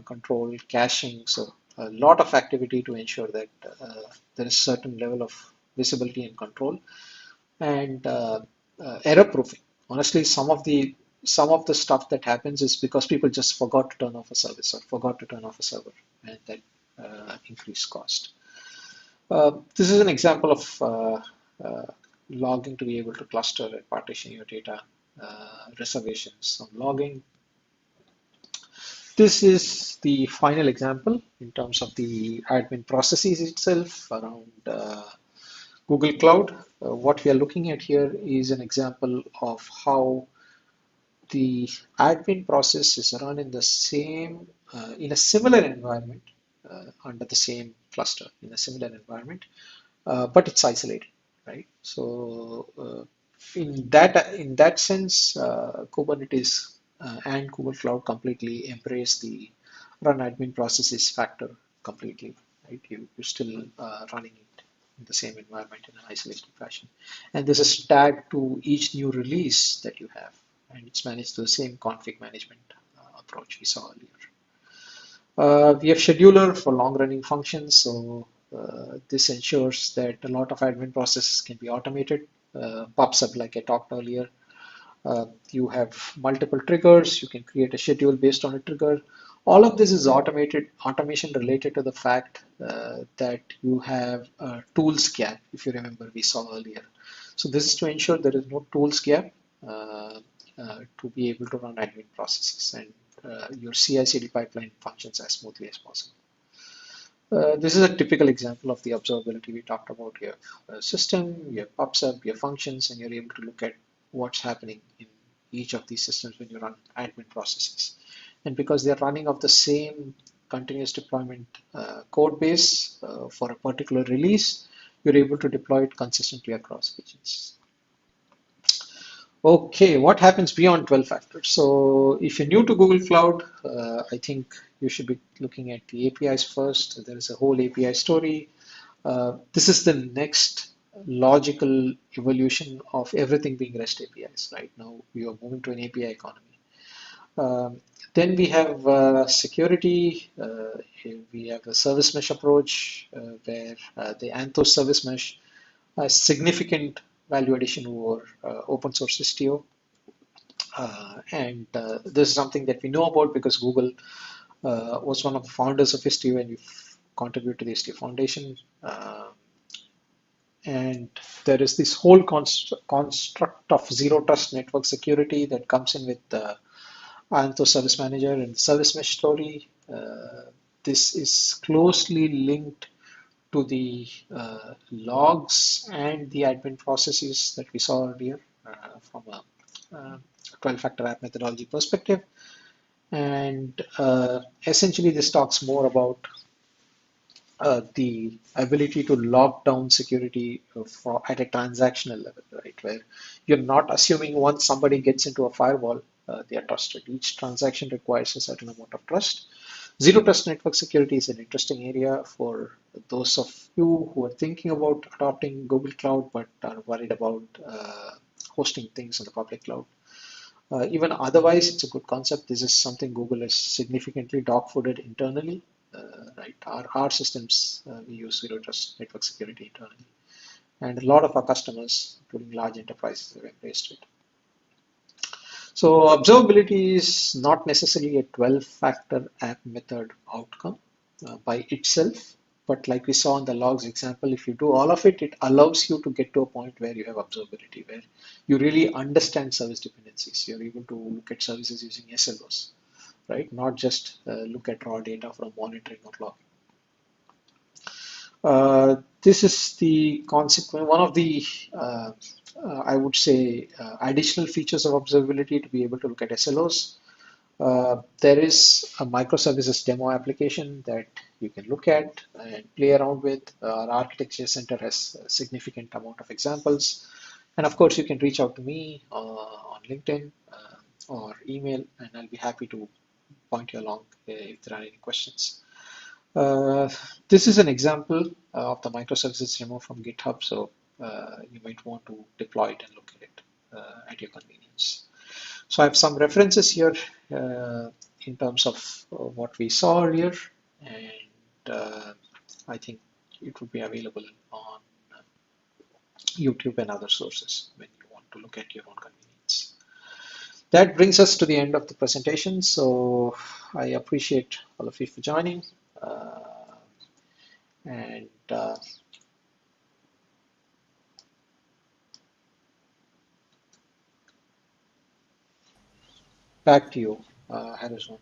Speaker 2: control, caching. So a lot of activity to ensure that there is certain level of visibility and control, and error proofing. Honestly, some of the stuff that happens is because people just forgot to turn off a service or forgot to turn off a server, and that increased cost. This is an example of logging to be able to cluster and partition your data, reservations on logging. This is the final example in terms of the admin processes itself around Google Cloud. What we are looking at here is an example of how the admin process is run in the same, in a similar environment, under the same cluster, in a similar environment, but it's isolated, right? So in that sense, Kubernetes and Google Cloud completely embrace the run admin processes factor completely, right? You're still running it in the same environment in an isolated fashion. And this is tagged to each new release that you have, and it's managed through the same config management approach we saw earlier. We have scheduler for long-running functions, so this ensures that a lot of admin processes can be automated. PubSub, like I talked earlier, you have multiple triggers. You can create a schedule based on a trigger. All of this is automation related to the fact that you have a tools gap, if you remember we saw earlier. So this is to ensure there is no tools gap to be able to run admin processes, and your CI/CD pipeline functions as smoothly as possible. This is a typical example of the observability we talked about. You have a system, you have PubSub, you have functions, and you're able to look at what's happening in each of these systems when you run admin processes. And because they're running off the same continuous deployment code base for a particular release, you're able to deploy it consistently across regions. Okay, what happens beyond 12 factors? So if you're new to Google Cloud, I think you should be looking at the APIs first. There is a whole API story. This is the next logical evolution of everything being REST APIs. Right now, we are moving to an API economy. Um, then we have security. We have a service mesh approach where the Anthos service mesh has significant value addition over open source Istio. And this is something that we know about because Google was one of the founders of Istio and we contribute to the Istio Foundation. And there is this whole construct of zero trust network security that comes in with Anthos Service Manager and Service Mesh story. This is closely linked to the logs and the admin processes that we saw earlier from a 12-factor app methodology perspective. And essentially, this talks more about the ability to lock down security at a transactional level, right? Where you're not assuming once somebody gets into a firewall, they are trusted. Each transaction requires a certain amount of trust. Zero trust network security is an interesting area for those of you who are thinking about adopting Google Cloud but are worried about hosting things in the public cloud. Even otherwise, it's a good concept. This is something Google has significantly dog-fooded internally, right? Our systems, we use zero trust network security internally. And a lot of our customers, including large enterprises, have embraced it. So observability is not necessarily a 12-factor app method outcome by itself, but like we saw in the logs example, if you do all of it, it allows you to get to a point where you have observability, where you really understand service dependencies. You're able to look at services using SLOs, right? Not just look at raw data from monitoring or logging. This is the consequence, one of the, I would say, additional features of observability to be able to look at SLOs. There is a microservices demo application that you can look at and play around with. Our architecture center has a significant amount of examples. And of course, you can reach out to me on LinkedIn or email, and I'll be happy to point you along if there are any questions. Uh, this is an example of the microservices demo from GitHub, so you might want to deploy it and look at it at your convenience. So I have some references here in terms of what we saw earlier, and I think it would be available on YouTube and other sources when you want to look at your own convenience. That brings us to the end of the presentation. So I appreciate all of you for joining. And back to you, Harrison.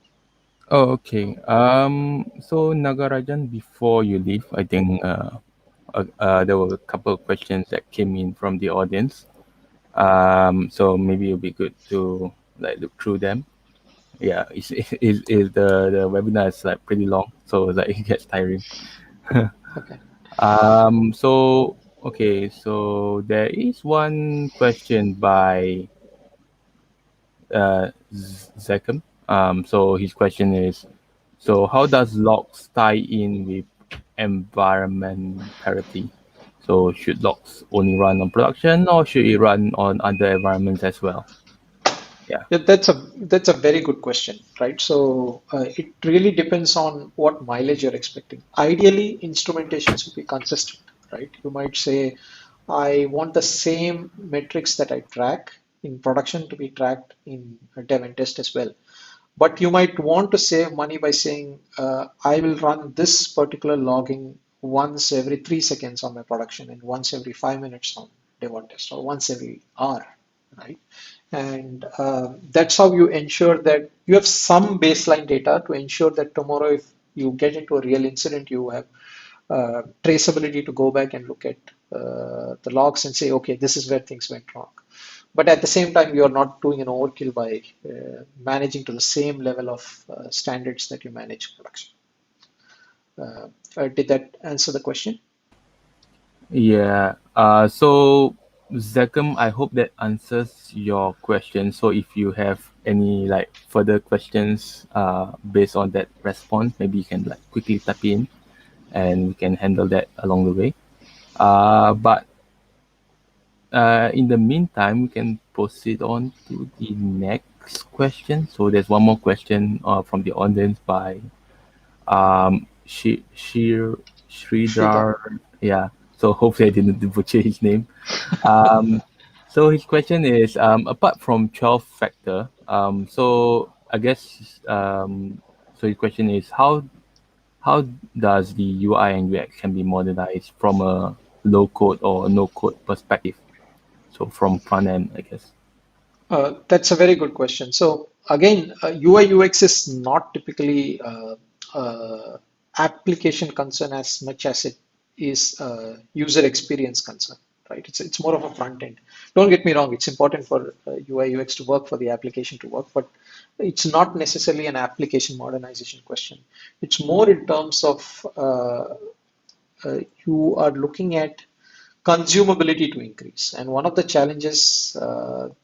Speaker 1: Oh, okay. So Nagarajan, before you leave, I think there were a couple of questions that came in from the audience. So maybe it'll be good to like look through them. Yeah, is the webinar is like pretty long, so like it gets tiring.
Speaker 2: Okay.
Speaker 1: So okay, so there is one question by Zekum. So his question is, so how does logs tie in with environment parity? So should logs only run on production or should it run on other environments as well? Yeah.
Speaker 2: Yeah, that's a very good question, right? So it really depends on what mileage you're expecting. Ideally, instrumentation should be consistent, right? You might say, I want the same metrics that I track in production to be tracked in dev and test as well. But you might want to save money by saying, I will run this particular logging once every 3 seconds on my production and once every 5 minutes on dev or test or once every hour, right? And that's how you ensure that you have some baseline data to ensure that tomorrow, if you get into a real incident, you have traceability to go back and look at the logs and say, okay, this is where things went wrong. But at the same time, you are not doing an overkill by managing to the same level of standards that you manage production. Did that answer the question?
Speaker 1: Yeah. So Zakem, I hope that answers your question. So if you have any like further questions based on that response, maybe you can like quickly type in and we can handle that along the way. But in the meantime, we can proceed on to the next question. So there's one more question from the audience by
Speaker 2: Sridhar.
Speaker 1: Sridhar. Yeah. So hopefully I didn't butcher his name. Um, so his question is, apart from 12 factor, so I guess, so his question is how does the UI and UX can be modernized from a low code or no code perspective? So from front end, I guess.
Speaker 2: That's a very good question. So again, UI UX is not typically application concern as much as it is user experience concern, right? It's more of a front end. Don't get me wrong; it's important for UI UX to work, for the application to work, but it's not necessarily an application modernization question. It's more in terms of you are looking at consumability to increase. And one of the challenges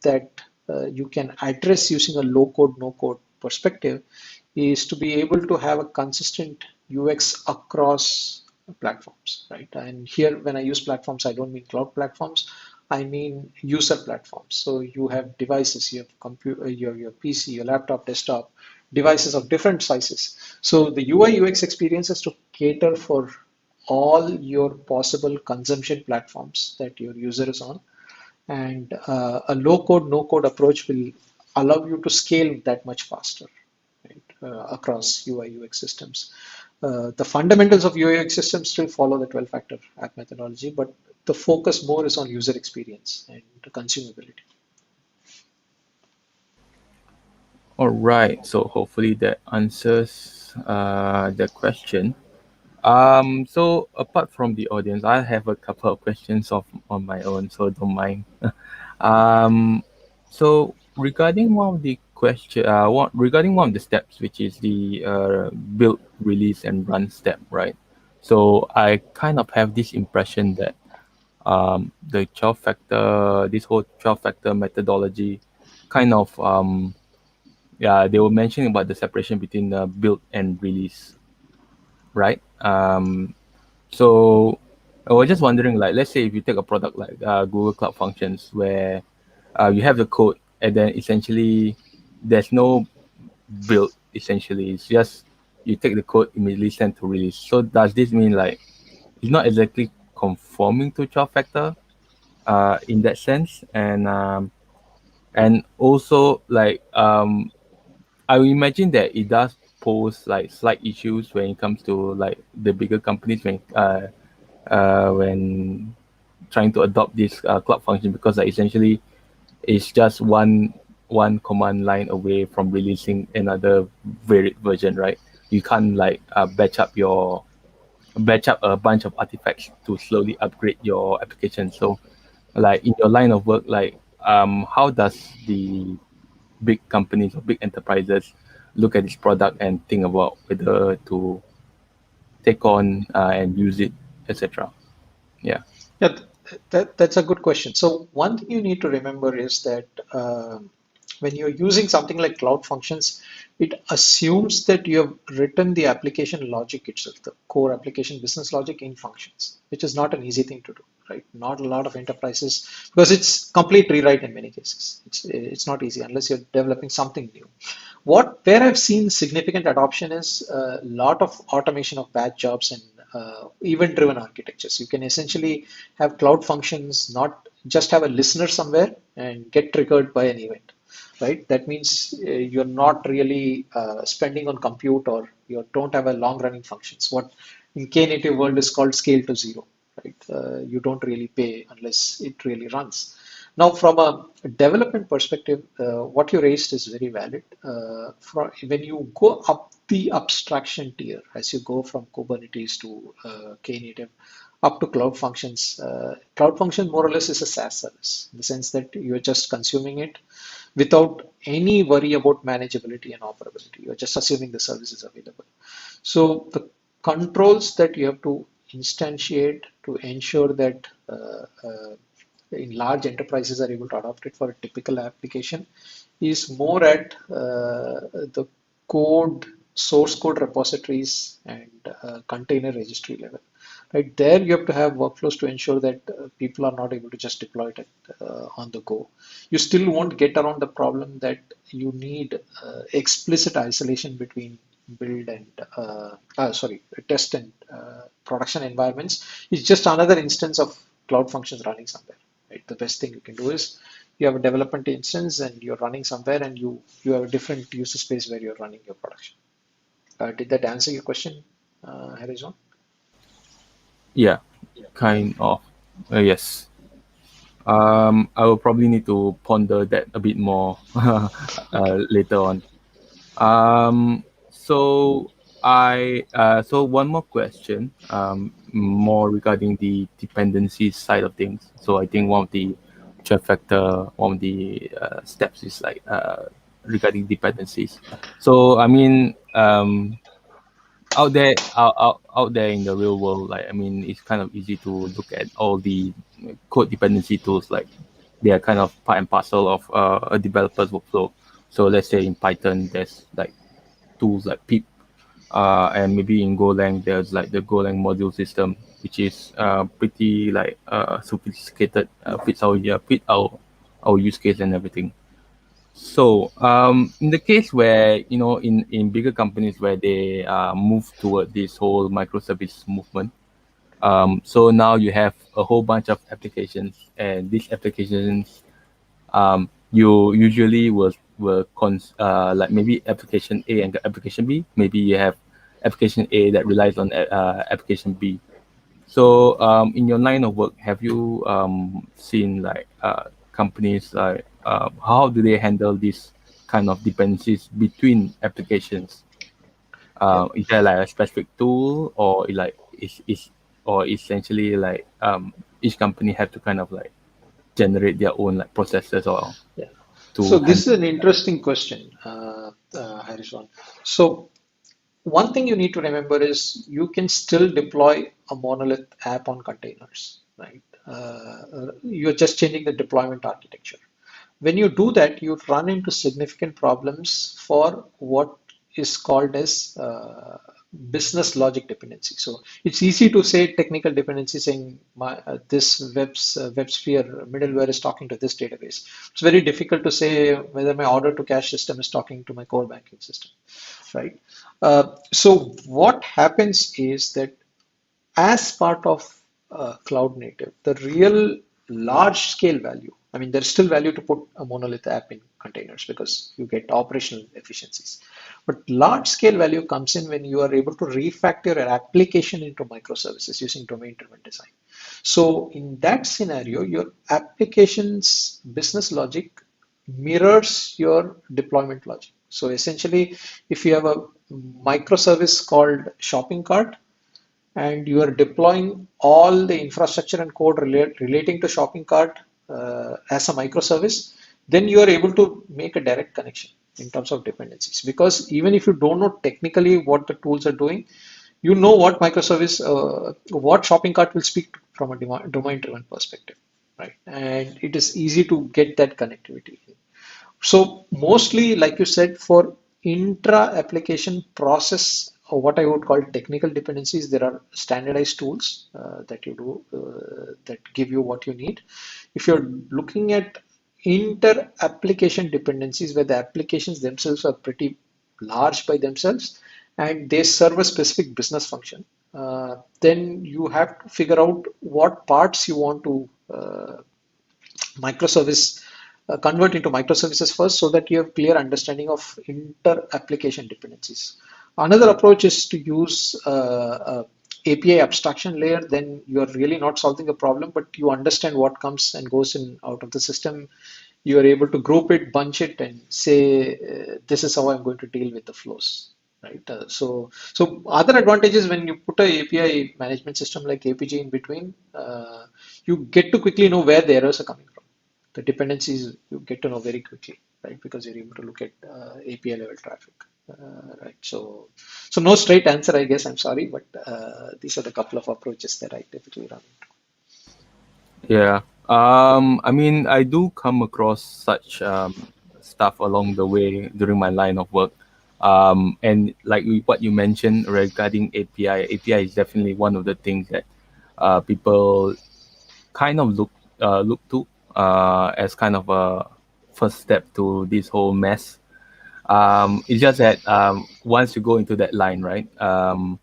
Speaker 2: that you can address using a low code, no code perspective is to be able to have a consistent UX across platforms, right? And here, when I use platforms, I don't mean cloud platforms. I mean user platforms. So you have devices, you have computer, your PC, your laptop, desktop, devices of different sizes. So the UI UX experience is to cater for all your possible consumption platforms that your user is on. And a low code, no code approach will allow you to scale that much faster, right, across UI UX systems. The fundamentals of UI UX systems still follow the 12 factor app methodology, but the focus more is on user experience and consumability.
Speaker 1: All right. So hopefully that answers the question. So apart from the audience, I have a couple of questions of on my own, so don't mind. um, so regarding one of the regarding one of the steps, which is the build, release, and run step, right? So I kind of have this impression that the 12 factor, this whole 12 factor methodology, kind of yeah, they were mentioning about the separation between build and release, right? So I was just wondering, like, let's say if you take a product like Google Cloud Functions, where you have the code, and then essentially there's no build. Essentially, it's just you take the code immediately send to release. So does this mean like it's not exactly conforming to 12 factor in that sense? And also like I would imagine that it does pose like slight issues when it comes to like the bigger companies when trying to adopt this cloud function, because like, essentially it's just one command line away from releasing another varied version, right? You can't like batch up a bunch of artifacts to slowly upgrade your application. So like in your line of work, like how does the big companies or big enterprises look at this product and think about whether to take on and use it, etc. Yeah.
Speaker 2: Yeah, that's a good question. So one thing you need to remember is that when you're using something like Cloud Functions, it assumes that you have written the application logic itself, the core application business logic in functions, which is not an easy thing to do, right? Not a lot of enterprises, because it's complete rewrite in many cases. It's not easy unless you're developing something new. Where I've seen significant adoption is a lot of automation of batch jobs and event-driven architectures. You can essentially have cloud functions not just have a listener somewhere and get triggered by an event, right? That means you're not really spending on compute, or you don't have a long-running functions. What in Knative world is called scale to zero, right? You don't really pay unless it really runs. Now, from a development perspective, what you raised is very valid. When you go up the abstraction tier, as you go from Kubernetes to Knative up to Cloud Functions, Cloud Function more or less is a SaaS service in the sense that you're just consuming it without any worry about manageability and operability. You're just assuming the service is available. So the controls that you have to instantiate to ensure that in large enterprises are able to adopt it for a typical application is more at the code, source code repositories and container registry level. Right there, you have to have workflows to ensure that people are not able to just deploy it on the go. You still won't get around the problem that you need explicit isolation between build and sorry, test and production environments. It's just another instance of cloud functions running somewhere. Right? The best thing you can do is you have a development instance and you're running somewhere, and you have a different user space where you're running your production. Did that answer your question, Harrison?
Speaker 1: Yeah, kind of. Yes. I will probably need to ponder that a bit more later on. So so one more question, more regarding the dependency side of things. So I think one of the factor, one of the steps is like regarding dependencies. So I mean, out there in the real world, like I mean, it's kind of easy to look at all the code dependency tools, like they are kind of part and parcel of a developer's workflow. So let's say in Python, there's like tools like pip, and maybe in Golang there's like the Golang module system, which is pretty like sophisticated, fits our, yeah, fit our use case and everything. So in the case where, in bigger companies where they move toward this whole microservice movement, so now you have a whole bunch of applications, and these applications, you usually like maybe application A and application B. Maybe you have application A that relies on application B. So in your line of work, have you seen like companies like how do they handle these kind of dependencies between applications?
Speaker 2: Yeah.
Speaker 1: Is there like a specific tool, or like is or essentially like each company have to kind of like generate their own like processes or
Speaker 2: Yeah.
Speaker 1: to
Speaker 2: So this
Speaker 1: handle?
Speaker 2: is an interesting question, Harrison. So one thing you need to remember is you can still deploy a monolith app on containers, right? You're just changing the deployment architecture. When you do that, you run into significant problems for what is called as business logic dependency. So it's easy to say technical dependency, saying this WebSphere middleware is talking to this database. It's very difficult to say whether my order to cash system is talking to my core banking system, right? So what happens is that as part of cloud native, the real large scale value, I mean, there's still value to put a monolith app in containers because you get operational efficiencies. But large scale value comes in when you are able to refactor your application into microservices using domain driven design. So in that scenario, your application's business logic mirrors your deployment logic. So essentially, if you have a microservice called shopping cart, and you are deploying all the infrastructure and code relating to shopping cart as a microservice, then you are able to make a direct connection in terms of dependencies. Because even if you don't know technically what the tools are doing, you know what microservice, what shopping cart will speak to from a domain-driven perspective, right? And it is easy to get that connectivity. So mostly, like you said, for intra-application process, or what I would call technical dependencies, there are standardized tools that you do that give you what you need. If you're looking at inter-application dependencies, where the applications themselves are pretty large by themselves and they serve a specific business function, then you have to figure out what parts you want to microservice convert into microservices first so that you have clear understanding of inter application dependencies. Another approach is to use API abstraction layer. Then you are really not solving a problem, but you understand what comes and goes in out of the system. You are able to group it, bunch it, and say this is how I'm going to deal with the flows, right? So other advantages when you put a API management system like APG in between, you get to quickly know where the errors are coming from. The dependencies you get to know very quickly, right? Because you're able to look at API level traffic, right? So no straight answer, I guess. I'm sorry, but these are the couple of approaches that I typically run.
Speaker 1: Yeah. I mean, I do come across such stuff along the way during my line of work. And like what you mentioned regarding API is definitely one of the things that people kind of look to as kind of a first step to this whole mess. It's just that once you go into that line, right? Um,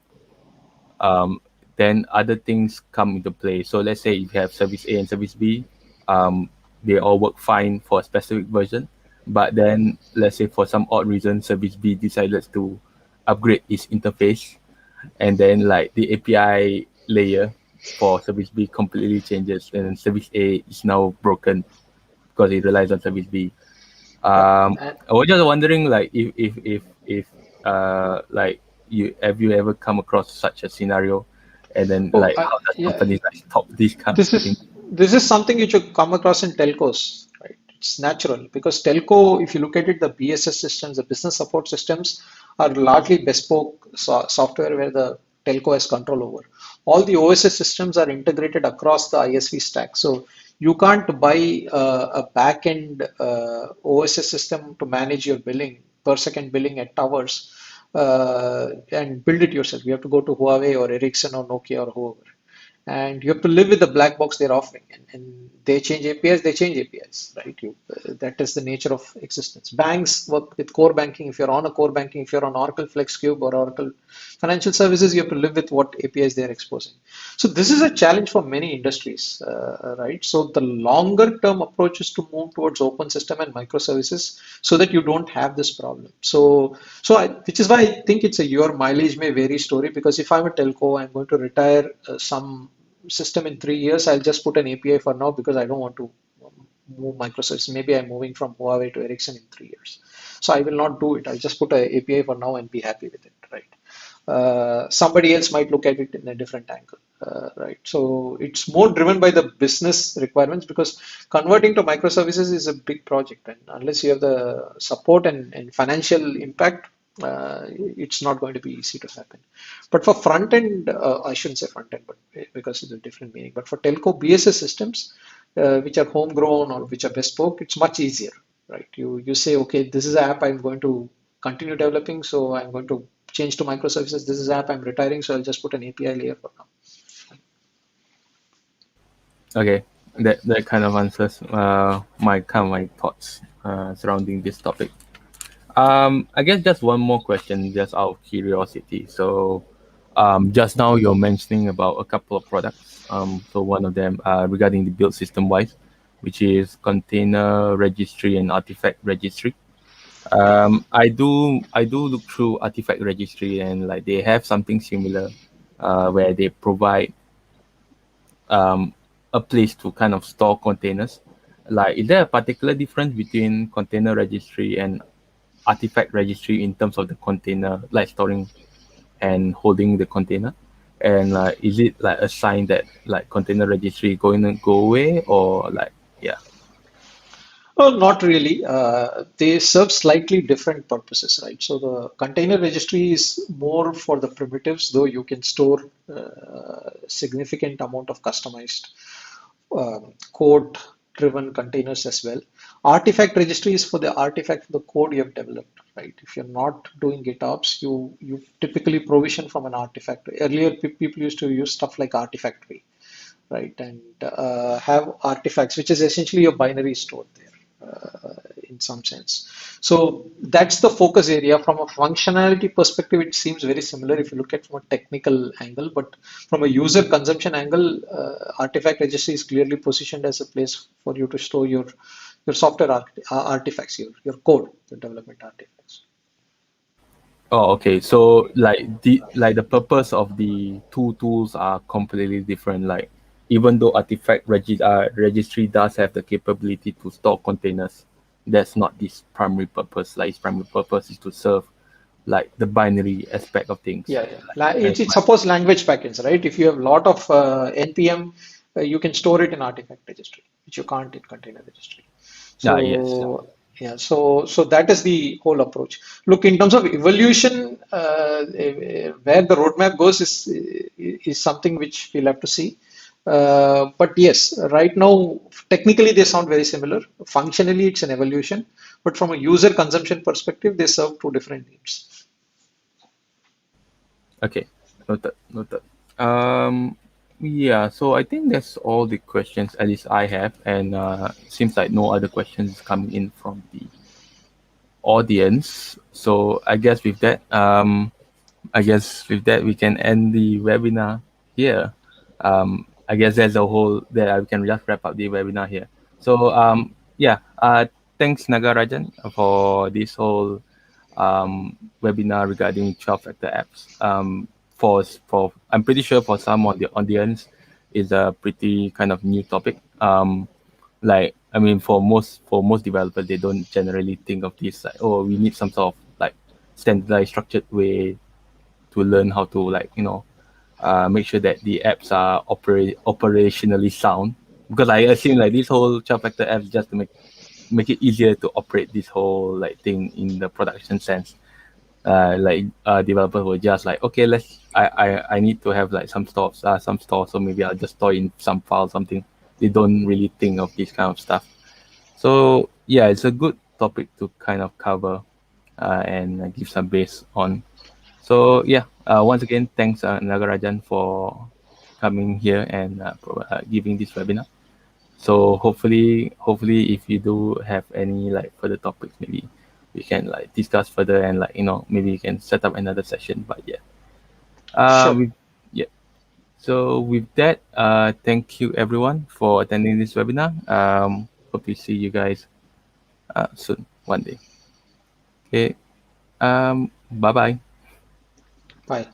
Speaker 1: then other things come into play. So let's say if you have service A and service B, um, they all work fine for a specific version. But then let's say for some odd reason, service B decided to upgrade its interface, and then like the API layer for service B completely changes, and service A is now broken because it relies on service B.
Speaker 2: Yep.
Speaker 1: Um,
Speaker 2: And
Speaker 1: I was just wondering, like, if like you ever come across such a scenario, and then
Speaker 2: oh,
Speaker 1: like how does
Speaker 2: yeah,
Speaker 1: companies like stop these kind
Speaker 2: this
Speaker 1: of
Speaker 2: is
Speaker 1: things?
Speaker 2: this is something which you come across in telcos, right? It's natural because telco, if you look at it, the BSS systems, the business support systems, are largely bespoke software where the telco has control over. All the OSS systems are integrated across the ISV stack, so you can't buy a back-end OSS system to manage your billing per second billing at towers and build it yourself. You have to go to Huawei or Ericsson or Nokia or whoever, and you have to live with the black box they're offering, and they change APIs, they change APIs, right? That is the nature of existence. Banks work with core banking. If you're on a core banking, if you're on Oracle FlexCube or Oracle Financial Services, you have to live with what APIs they're exposing. So this is a challenge for many industries, right? So the longer term approach is to move towards open system and microservices so that you don't have this problem. Which is why I think it's a your mileage may vary story, because if I'm a telco, I'm going to retire some system in 3 years, I'll just put an API for now because I don't want to move microservices. Maybe I'm moving from Huawei to Ericsson in 3 years. So I will not do it. I'll just put an API for now and be happy with it, right? Somebody else might look at it in a different angle, right? So it's more driven by the business requirements, because converting to microservices is a big project, and unless you have the support and financial impact, it's not going to be easy to happen. But for front end, I shouldn't say front end, but because it's a different meaning. But for telco BSS systems, which are homegrown or which are bespoke, it's much easier, right? You say, okay, this is an app I'm going to continue developing, so I'm going to change to microservices. This is app I'm retiring, so I'll just put an API layer for now.
Speaker 1: Okay, that kind of answers my thoughts surrounding this topic. I guess just one more question, just out of curiosity. So, just now you're mentioning about a couple of products. So one of them regarding the build system wise, which is container registry and artifact registry. I do look through artifact registry, and like they have something similar, where they provide um, a place to kind of store containers. Like, is there a particular difference between container registry and artifact registry in terms of the container, like storing and holding the container? And like, is it like a sign that like container registry going to go away, or like, yeah?
Speaker 2: Well, not really. They serve slightly different purposes, right? So the container registry is more for the primitives, though you can store significant amount of customized code-driven containers as well. Artifact registry is for the artifact for the code you have developed, right? If you're not doing GitOps, you typically provision from an artifact. Earlier, people used to use stuff like Artifactory, right? And have artifacts, which is essentially your binary stored there in some sense. So that's the focus area. From a functionality perspective, it seems very similar if you look at from a technical angle, but from a user consumption angle, artifact registry is clearly positioned as a place for you to store your software artifacts, your code, your development artifacts.
Speaker 1: Oh, okay. So like the purpose of the two tools are completely different. Like, even though registry does have the capability to store containers, that's not its primary purpose. Like, its primary purpose is to serve like the binary aspect of things.
Speaker 2: Yeah, yeah.
Speaker 1: Like,
Speaker 2: It's suppose language packets, right? If you have a lot of NPM, you can store it in artifact registry, which you can't in container registry.
Speaker 1: yes.
Speaker 2: So yeah, so that is the whole approach. Look, in terms of evolution, where the roadmap goes is something which we'll have to see. But yes, right now, technically they sound very similar. Functionally, it's an evolution. But from a user consumption perspective, they serve two different needs.
Speaker 1: Okay, noted, noted. Um, yeah, so I think that's all the questions at least I have, and seems like no other questions coming in from the audience. So I guess with that we can end the webinar here. I guess that's a whole that we can just wrap up the webinar here. So yeah, thanks Nagarajan for this whole webinar regarding 12-factor apps. For I'm pretty sure for some of the audience is a pretty kind of new topic. Like I mean, for most developers, they don't generally think of this like, oh, we need some sort of like standardized, structured way to learn how to like make sure that the apps are operationally sound. Because I assume like this whole 12-factor apps just to make it easier to operate this whole like thing in the production sense. Developers were just like, okay, I need to have like some stores, so maybe I'll just store in some file something. They don't really think of this kind of stuff. So yeah, it's a good topic to kind of cover and give some base on. So yeah, once again, thanks Nagarajan for coming here and giving this webinar. So hopefully, if you do have any like further topics, maybe we can like discuss further and like maybe you can set up another session. But yeah,
Speaker 2: Sure.
Speaker 1: with yeah. So with that, thank you everyone for attending this webinar. Hope to see you guys soon one day. Okay. Bye bye.
Speaker 2: Bye.